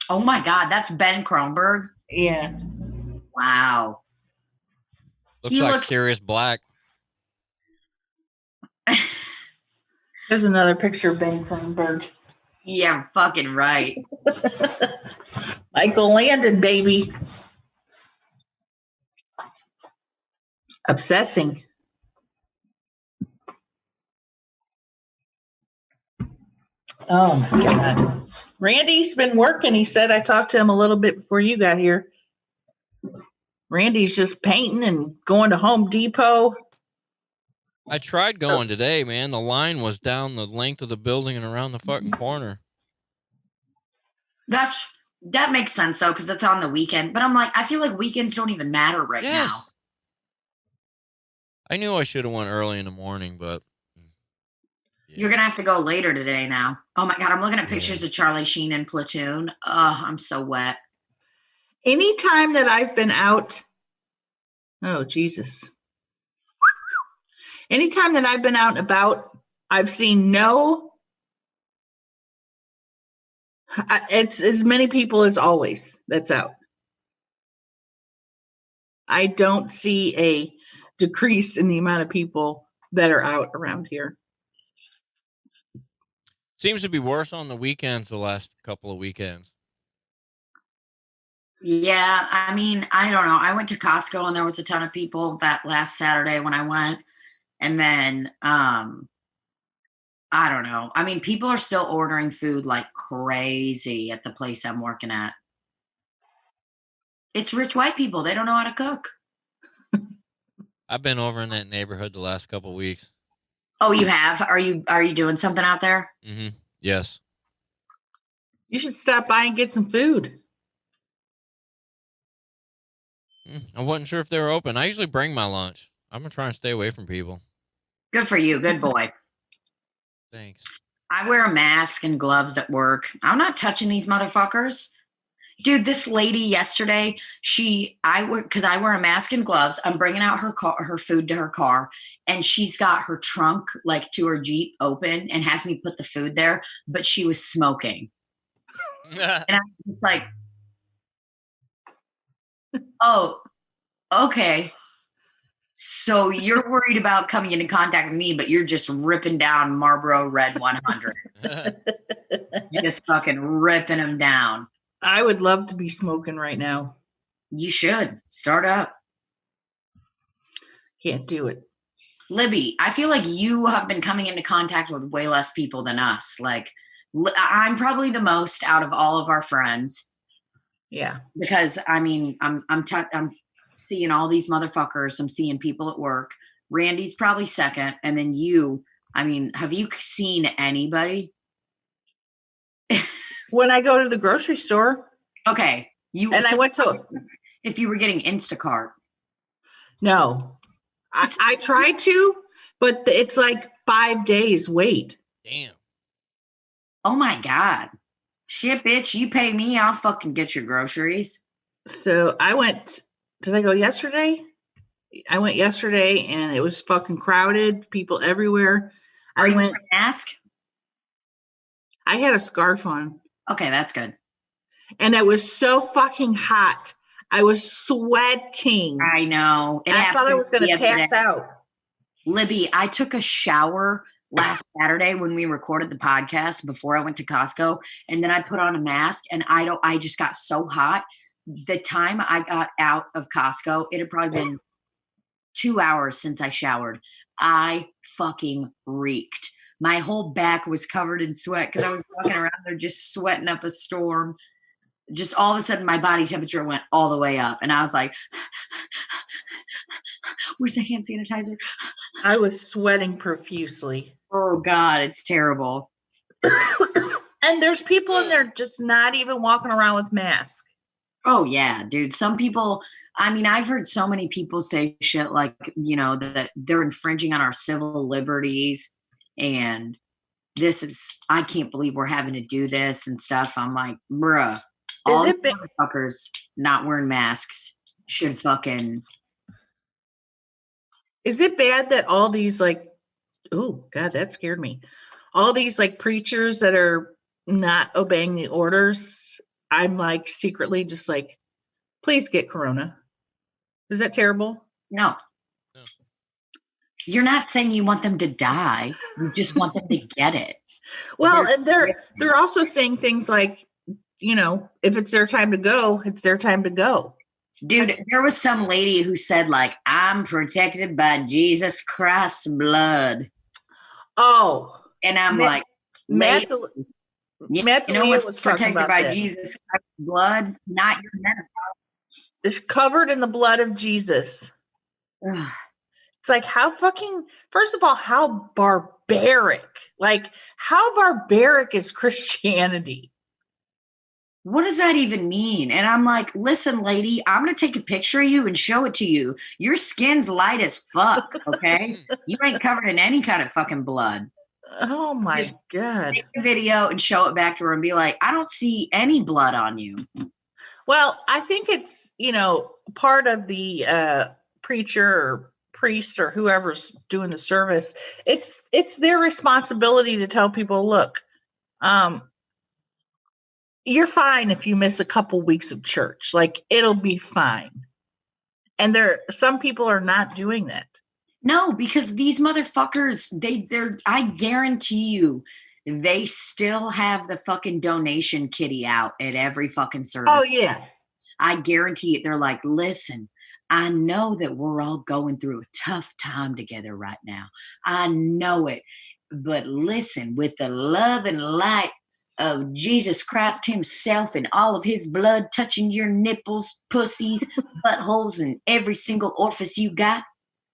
Oh my God, that's Ben Kronberg? Yeah. Wow. Looks like Sirius Black. There's another picture of Ben Kronberg. Yeah, fucking right. Michael Landon, baby. Obsessing. Oh my God. Randy's been working. He said I talked to him a little bit before you got here. Randy's just painting and going to Home Depot. I tried going today, man. The line was down the length of the building and around the fucking corner. That makes sense though, because it's on the weekend. But I'm like, I feel like weekends don't even matter right now. I knew I should have went early in the morning, but yeah. You're gonna have to go later today now. Oh my God, I'm looking at pictures of Charlie Sheen in Platoon. Oh, I'm so wet. Anytime that I've been out, oh Jesus. Anytime that I've been out and about, I've seen it's as many people as always that's out. I don't see a decrease in the amount of people that are out around here. Seems to be worse on the weekends the last couple of weekends. Yeah, I mean, I don't know. I went to Costco and there was a ton of people that last Saturday when I went. And then, I don't know. I mean, people are still ordering food like crazy at the place I'm working at. It's rich white people. They don't know how to cook. I've been over in that neighborhood the last couple of weeks. Oh, you have? Are you doing something out there? Mm-hmm. Yes. You should stop by and get some food. I wasn't sure if they were open. I usually bring my lunch. I'm going to try and stay away from people. Good for you. Good boy. Thanks. I wear a mask and gloves at work. I'm not touching these motherfuckers. Dude, this lady yesterday, I wear a mask and gloves. I'm bringing out her food to her car, and she's got her trunk like to her Jeep open and has me put the food there, but she was smoking. And I was like, oh, okay. So you're worried about coming into contact with me, but you're just ripping down Marlboro Red 100. Just fucking ripping them down. I would love to be smoking right now. You should. Start up. Can't do it. Libby, I feel like you have been coming into contact with way less people than us. Like, I'm probably the most out of all of our friends. Yeah. Because, I mean, I'm seeing all these motherfuckers. I'm seeing people at work. Randy's probably second. And then you, I mean, have you seen anybody? When I go to the grocery store. Okay. I went to. If you were getting Instacart. No. I tried to, but it's like 5 days wait. Damn. Oh my God. Shit, bitch. You pay me, I'll fucking get your groceries. So I went. Did I go yesterday? I went yesterday and it was fucking crowded. People everywhere. Are you wearing a mask? I had a scarf on. Okay, that's good. And it was so fucking hot. I was sweating. I know. I thought I was going to pass out. Libby, I took a shower last Saturday when we recorded the podcast before I went to Costco. And then I put on a mask and I just got so hot. The time I got out of Costco, it had probably been 2 hours since I showered. I fucking reeked. My whole back was covered in sweat because I was walking around there just sweating up a storm. just all of a sudden my body temperature went all the way up. And I was like, where's the hand sanitizer? I was sweating profusely. Oh God, it's terrible. And there's people in there just not even walking around with masks. Oh yeah, dude. Some people, I mean, I've heard so many people say shit like, you know, that they're infringing on our civil liberties and I can't believe we're having to do this and stuff. I'm like, bruh, all the motherfuckers not wearing masks should fucking. Is it bad that all these like, oh God, that scared me. All these like preachers that are not obeying the orders, I'm like secretly just like, please get corona. Is that terrible? No. You're not saying you want them to die. You just want them to get it. Well, and they're also saying things like, you know, if it's their time to go, it's their time to go. Dude, there was some lady who said, like, I'm protected by Jesus Christ's blood. Oh. And I'm like, Matt you know what's protected by Jesus Christ's blood? Not your menopause. It's covered in the blood of Jesus. It's like, how fucking, first of all, how barbaric. Like, how barbaric is Christianity? What does that even mean? And I'm like, listen, lady, I'm going to take a picture of you and show it to you. Your skin's light as fuck, okay? You ain't covered in any kind of fucking blood. Oh, my God. Take a video and show it back to her and be like, I don't see any blood on you. Well, I think it's, you know, part of the preacher or priest or whoever's doing the service. It's their responsibility to tell people, look, you're fine if you miss a couple weeks of church. Like, it'll be fine. And some people are not doing that. No, because these motherfuckers, I guarantee you, they still have the fucking donation kitty out at every fucking service. Oh, yeah. I guarantee it. They're like, listen, I know that we're all going through a tough time together right now. I know it. But listen, with the love and light of Jesus Christ himself and all of his blood touching your nipples, pussies, buttholes, and every single orifice you got,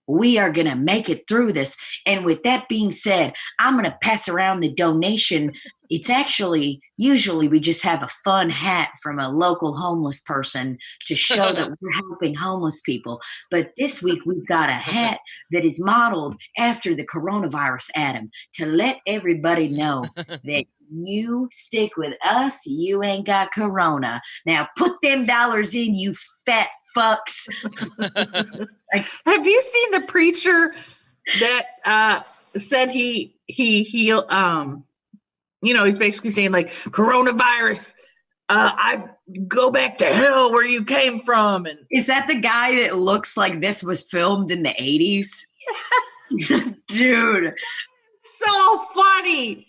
we are going to make it through this. And with that being said, I'm going to pass around the donation. It's actually, usually we just have a fun hat from a local homeless person to show that we're helping homeless people. But this week we've got a hat that is modeled after the coronavirus, Adam, to let everybody know that you stick with us, you ain't got corona. Now put them dollars in, you fat fucks. Have you seen the preacher that said he you know, he's basically saying like, coronavirus, I go back to hell where you came from. And is that the guy that looks like this was filmed in the 80s? Dude, so funny.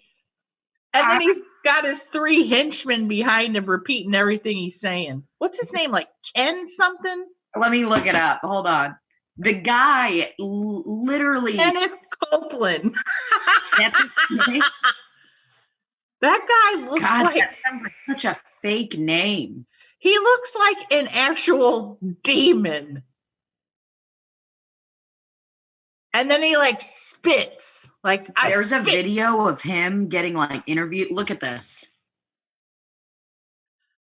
And then he's got his 3 henchmen behind him repeating everything he's saying. What's his name? Like Ken something? Let me look it up. Hold on. The guy literally. Kenneth Copeland. That guy looks like. That sounds like such a fake name. He looks like an actual demon. And then he like spits. Like, there's a video of him getting like interviewed. Look at this.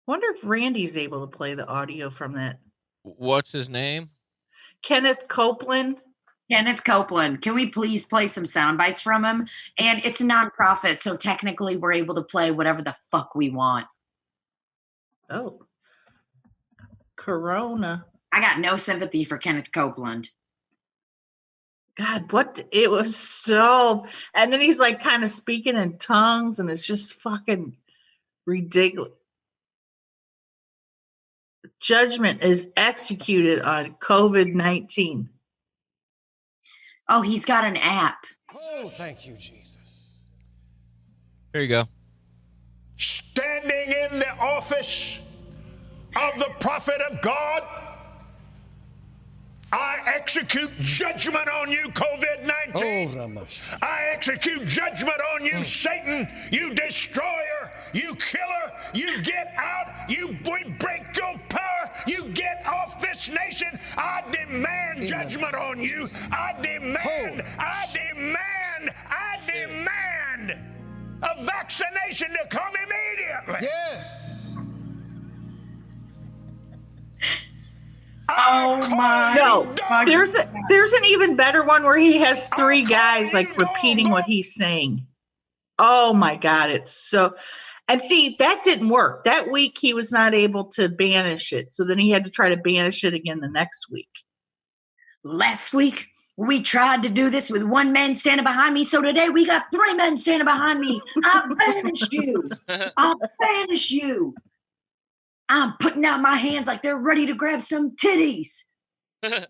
Wonder if Randy's able to play the audio from that. What's his name? Kenneth Copeland. Kenneth Copeland. Can we please play some sound bites from him? And it's a nonprofit, so technically we're able to play whatever the fuck we want. Oh. Corona. I got no sympathy for Kenneth Copeland. God, it was so, and then he's like kind of speaking in tongues and it's just fucking ridiculous. Judgment is executed on COVID-19. Oh, he's got an app. Oh, thank you, Jesus. Here you go. Standing in the office of the prophet of God, I execute judgment on you, COVID-19. I execute judgment on you, Satan, you destroyer you killer, you get out, we break your power, you get off this nation. I demand judgment on you. I demand a vaccination to come immediately. Yes. Oh my! No, there's an even better one where he has three guys like repeating what he's saying. Oh my God, it's so. And see, that didn't work. That week he was not able to banish it, so then he had to try to banish it again the next week. Last week we tried to do this with one man standing behind me, so today we got three men standing behind me. I'll banish you. I'll banish you. I'm putting out my hands like they're ready to grab some titties. I'm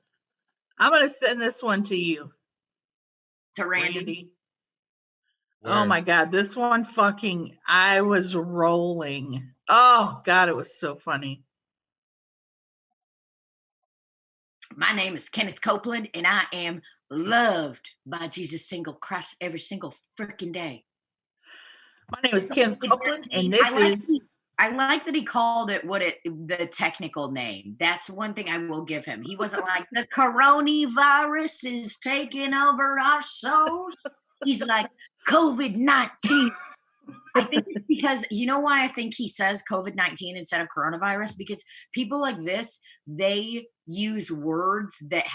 gonna send this one to you, To Randy. Oh my God, this one fucking, I was rolling. Oh God, it was so funny. My name is Kenneth Copeland, and I am loved by Jesus single Christ every single freaking day. My name is Kenneth Copeland, and this is. I like that he called it the technical name. That's one thing I will give him. He wasn't like, the coronavirus is taking over our souls. He's like, COVID-19. I think it's because, you know why I think he says COVID-19 instead of coronavirus? Because people like this, they use words that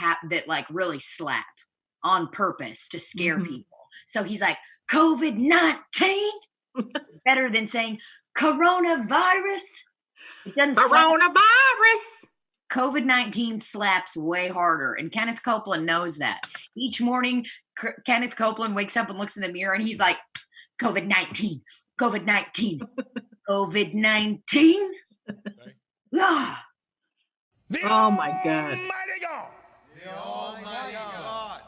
like really slap on purpose to scare people. So he's like, COVID-19? It's better than saying coronavirus. It doesn't Coronavirus. COVID-19 slaps way harder, and Kenneth Copeland knows that. Each morning, Kenneth Copeland wakes up and looks in the mirror, and he's like, COVID-19, COVID-19, COVID-19. Ah. Oh my God. Almighty God. The Almighty God.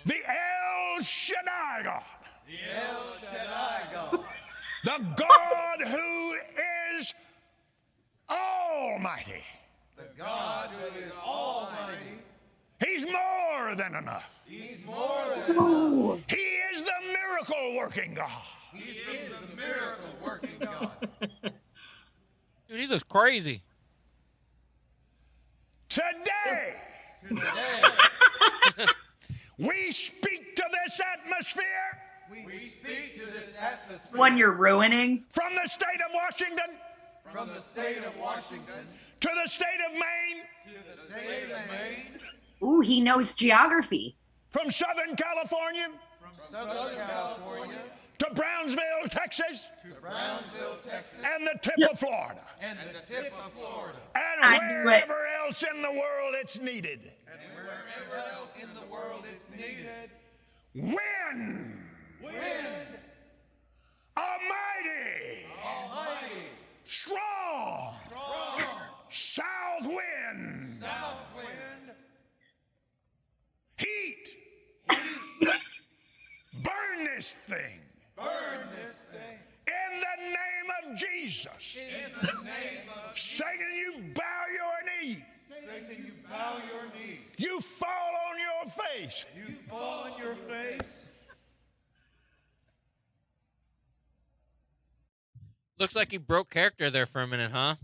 The El Shaddai God. The El Shaddai God. The God who is almighty. The God who is almighty. He's more than enough. He's more than enough. He is the miracle working God. He is the miracle working God. Dude, he looks crazy. Today, we speak to this atmosphere. We speak to this atmosphere. One you're ruining. From the state of Washington. From the state of Washington. To the state of Maine. To the state of Maine. Ooh, he knows geography. From Southern California. From Southern California. To Brownsville, Texas. To Brownsville, Texas. And the tip of Florida. And the tip of Florida. And wherever else in the world it's needed. And wherever else in the world it's needed. When almighty, strong, south wind, heat, burn this thing, in the name of Jesus. In the name of Satan, you bow your knee. Satan, you bow your knee. You fall on your face. You fall on your face. Looks like he broke character there for a minute, huh?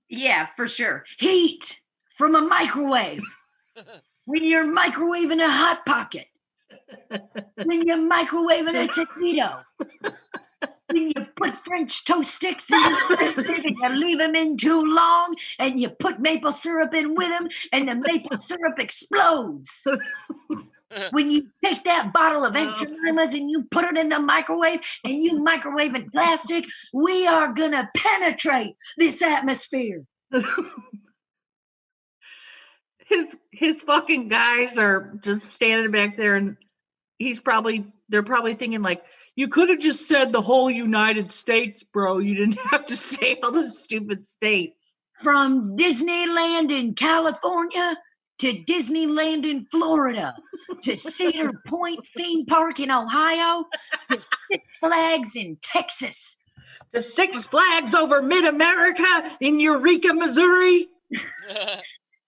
Yeah, for sure. Heat from a microwave. When you're microwaving a Hot Pocket. When you're microwaving a taquito. When you put French toast sticks in and you leave them in too long and you put maple syrup in with them and the maple syrup explodes. When you take that bottle of extra limas and you put it in the microwave and you microwave in plastic, we are going to penetrate this atmosphere. His fucking guys are just standing back there, and they're probably thinking like, you could have just said the whole United States, bro. You didn't have to say all the stupid states. From Disneyland in California to Disneyland in Florida to Cedar Point Theme Park in Ohio to Six Flags in Texas. To Six Flags over Mid-America in Eureka, Missouri.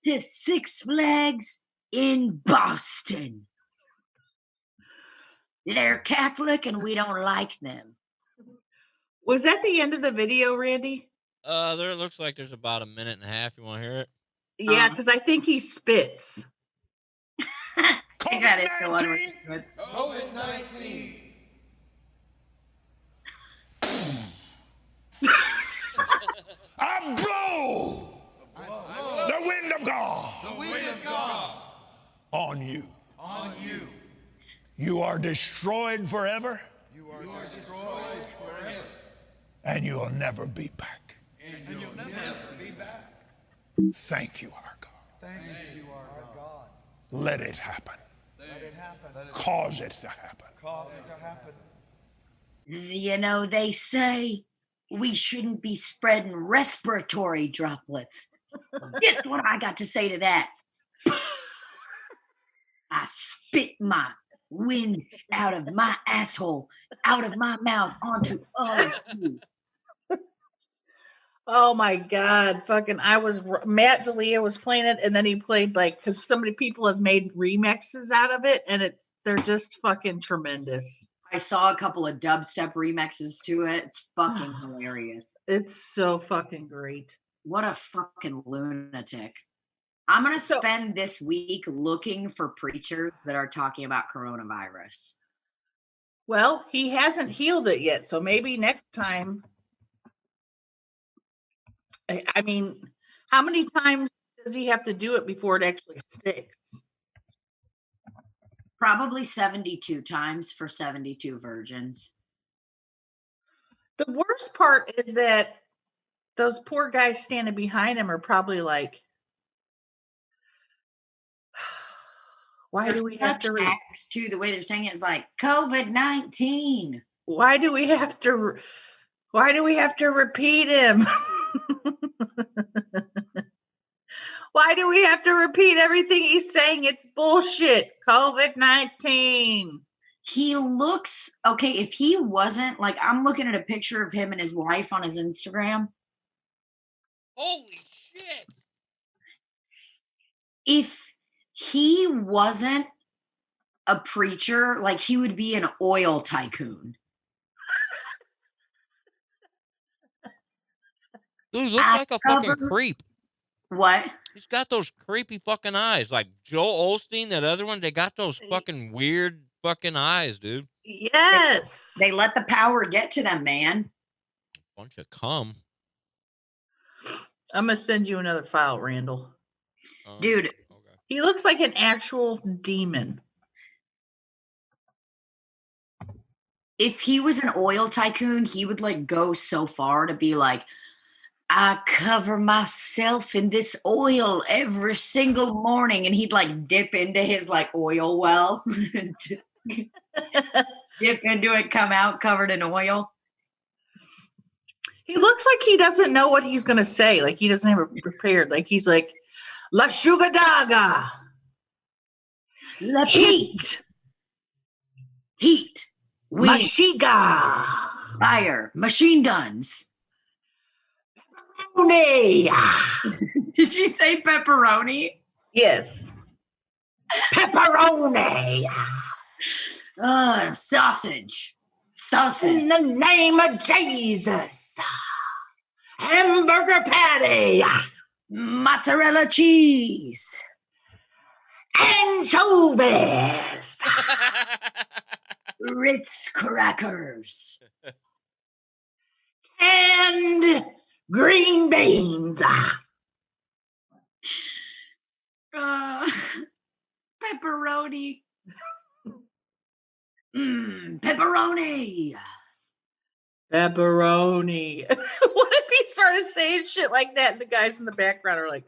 To Six Flags in Boston. They're Catholic and we don't like them. Was that the end of the video, Randy? There looks like there's about a minute and a half. You want to hear it? Yeah, because I think he spits. I think that is the one where it's good. COVID-19. I blow the wind of God The wind of God on you. on you. You are destroyed forever, You are destroyed forever. and you'll never be back. And you'll never be back. Thank you, our God. Thank you, our God. Let it happen. Let it happen. Cause it to happen. Cause it to happen. You know, they say we shouldn't be spreading respiratory droplets. Guess what I got to say to that? I spit my wind out of my asshole, out of my mouth onto all of you. Oh my God, fucking! Matt D'Elia was playing it, and then he played because so many people have made remixes out of it, and they're just fucking tremendous. I saw a couple of dubstep remixes to it. It's fucking hilarious. It's so fucking great. What a fucking lunatic. I'm going to spend this week looking for preachers that are talking about coronavirus. Well, he hasn't healed it yet, so maybe next time. I mean, how many times does he have to do it before it actually sticks? Probably 72 times for 72 virgins. The worst part is that those poor guys standing behind him are probably like, why do we have to the way they're saying it is like COVID-19. Why do we have to repeat him? Why do we have to repeat everything he's saying? It's bullshit. COVID-19. He looks okay. If he wasn't I'm looking at a picture of him and his wife on his Instagram. Holy shit. If he wasn't a preacher, he would be an oil tycoon. Dude, he looks like a fucking creep. What? He's got those creepy fucking eyes. Like Joel Osteen, that other one, they got those fucking weird fucking eyes, dude. Yes. They let the power get to them, man. Bunch of cum. I'm going to send you another file, Randall. Dude. Okay. He looks like an actual demon. If he was an oil tycoon, he would go so far to be like, I cover myself in this oil every single morning, and he'd dip into his oil well. Dip into it, come out covered in oil. He looks like he doesn't know what he's gonna say. He doesn't have it prepared. He's like, La Shugadaga. Heat. Wind. Mashiga. Fire. Machine guns. Pepperoni. Did you say pepperoni? Yes. Pepperoni. Sausage. In the name of Jesus. Hamburger patty. Mozzarella cheese. Anchovies. Ritz crackers. And green beans. Pepperoni. Pepperoni. Pepperoni. What if he started saying shit like that and the guys in the background are like,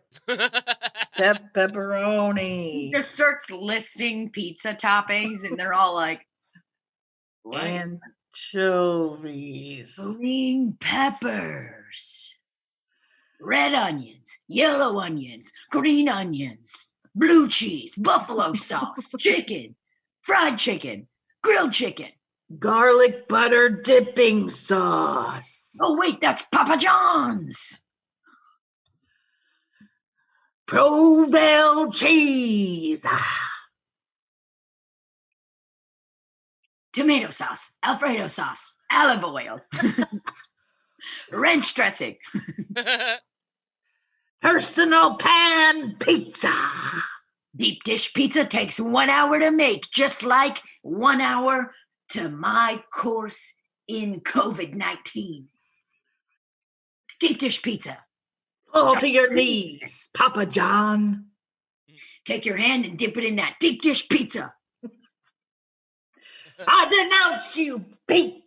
pepperoni. He just starts listing pizza toppings and they're all like, what? Anchovies. Green peppers. Red onions. Yellow onions. Green onions. Blue cheese. Buffalo sauce. Chicken. Fried chicken. Grilled chicken. Garlic butter dipping sauce. Oh, wait, that's Papa John's. Provel cheese. Tomato sauce. Alfredo sauce. Olive oil. Ranch dressing. Personal pan pizza. Deep dish pizza takes 1 hour to make, just like 1 hour to my course in COVID-19. Deep dish pizza. Fall to your knees, Papa John. Take your hand and dip it in that deep dish pizza. I denounce you,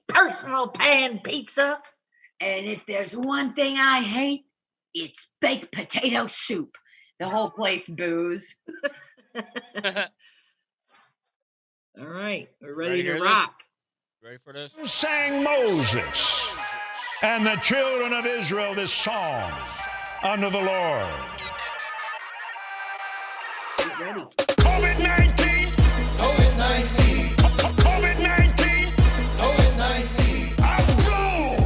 personal pan pizza. And if there's one thing I hate, it's baked potato soup. The whole place boos. All right, we're Ready ready to to hear rock. Ready for this? Sang Moses and the children of Israel this song unto the Lord. Get ready. COVID-19, COVID-19. COVID-19, COVID-19. I blow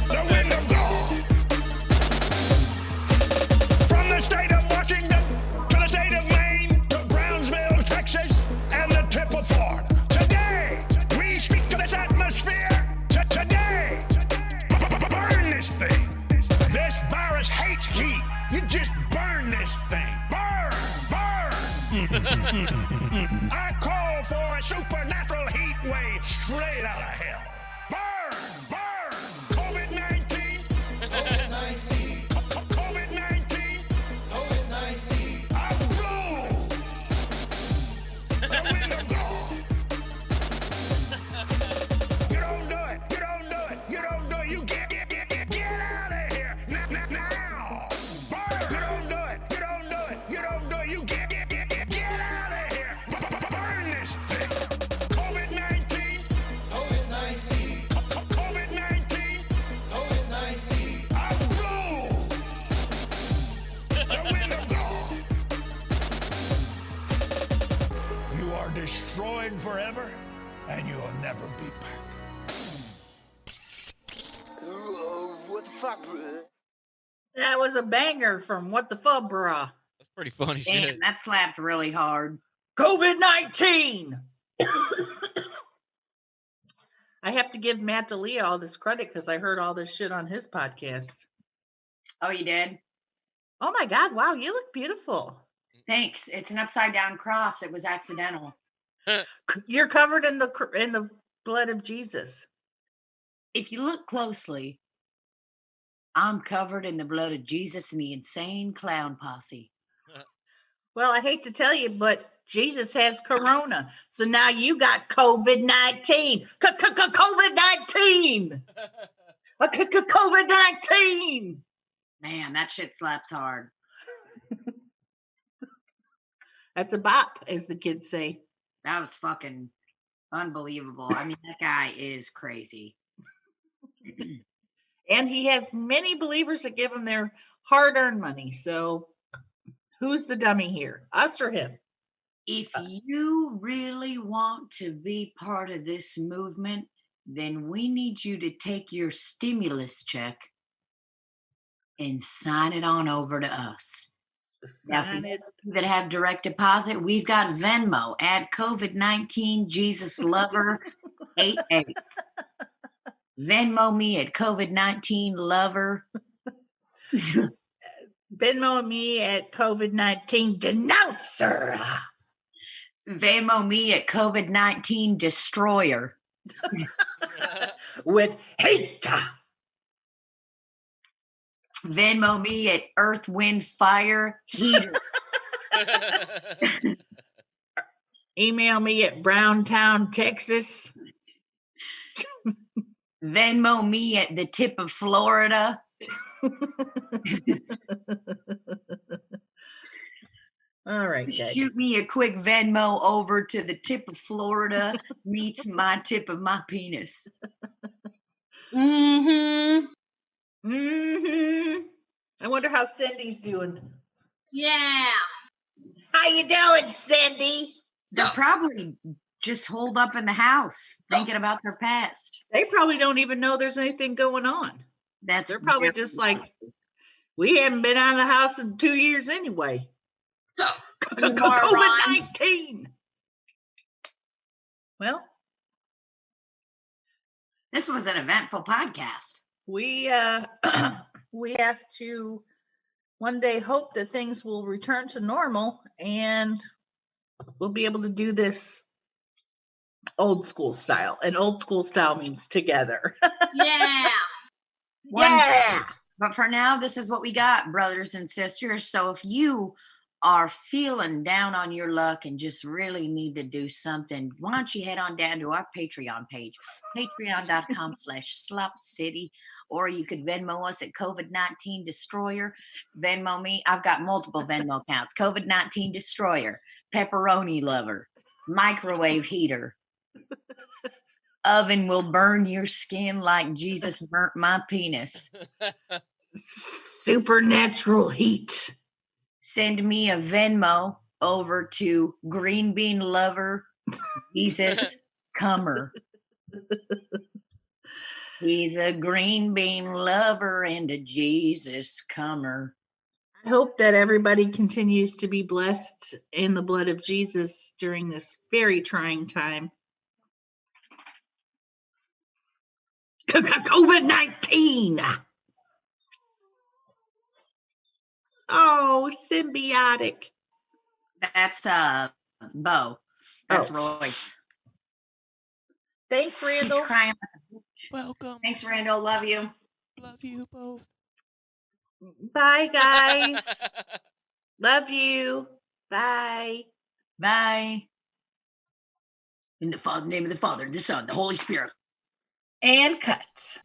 the wind of God from the state of Washington to the state of Maine to Brownsville, Texas, and the tip of Florida. Today, we speak to this atmosphere. Today, burn this thing. This virus hates heat. You just burn this thing. Burn, burn. I call for a supernatural heat wave straight out of hell. Burn, burn. COVID-19, COVID-19. COVID-19. COVID-19. I blow the wind of God. You don't do it. You don't do it. You don't do it. You get out of here now. Burn. You don't do it. You don't do it. You don't do it. You get out of here. Burn this thing. COVID-19. COVID-19. COVID-19. COVID-19. I blow the wind of God. You are destroyed forever, and you'll never be back. What the fuck, bro? That was a banger from What the Fuck, Brah. That's pretty funny Damn, shit. that slapped really hard. COVID-19. I have to give Matt D'Elia all this credit because I heard all this shit on his podcast. Oh, you did? Oh my God! Wow, you look beautiful. Thanks. It's an upside down cross. It was accidental. You're covered in the blood of Jesus. If you look closely, I'm covered in the blood of Jesus and the insane clown posse. Well, I hate to tell you, but Jesus has corona. So now you got COVID-19. COVID-19. COVID-19. Man, that shit slaps hard. That's a bop, as the kids say. That was fucking unbelievable. I mean, that guy is crazy. And he has many believers that give him their hard-earned money. So who's the dummy here? Us or him? If you really want to be part of this movement, then we need you to take your stimulus check and sign it on over to us. Now, for Sign those it. of you that have direct deposit, we've got Venmo at COVID-19 Jesus Lover 88. Venmo me at COVID-19 Lover. Venmo me at COVID-19 Denouncer. Venmo me at COVID-19 Destroyer. With hate. Venmo me at Earth, Wind, Fire Heater. Email me at Browntown, Texas. Venmo me at the tip of Florida. All right, guys. Shoot me a quick Venmo over to the tip of Florida meets my tip of my penis. Mm-hmm. I wonder how Cindy's doing. Yeah. How you doing, Cindy? They're probably just holed up in the house thinking about their past. They probably don't even know there's anything going on. That's They're probably very just like, we haven't been out of the house in 2 years anyway. COVID-19. Well, This was an eventful podcast. We we have to one day hope that things will return to normal and we'll be able to do this old school style. And old school style means together. Yeah. Yeah. But for now, this is what we got, brothers and sisters. So if you are feeling down on your luck and just really need to do something, why don't you head on down to our Patreon page, patreon.com/slopcity, or you could Venmo us at COVID-19 Destroyer. Venmo me. I've got multiple Venmo accounts. COVID-19 Destroyer, Pepperoni Lover, Microwave Heater. Oven will burn your skin like Jesus burnt my penis. Supernatural heat. Send me a Venmo over to Green Bean Lover Jesus Comer. He's a green bean lover and a Jesus Comer. I hope that everybody continues to be blessed in the blood of Jesus during this very trying time. COVID-19. Oh, symbiotic. That's Bo. That's Oh. Royce. Thanks, He's Randall. crying. Welcome. Thanks, Randall. Love you. Love you both. Bye, guys. Love you. Bye. Bye. In the name of the Father, the Son, the Holy Spirit. And cuts.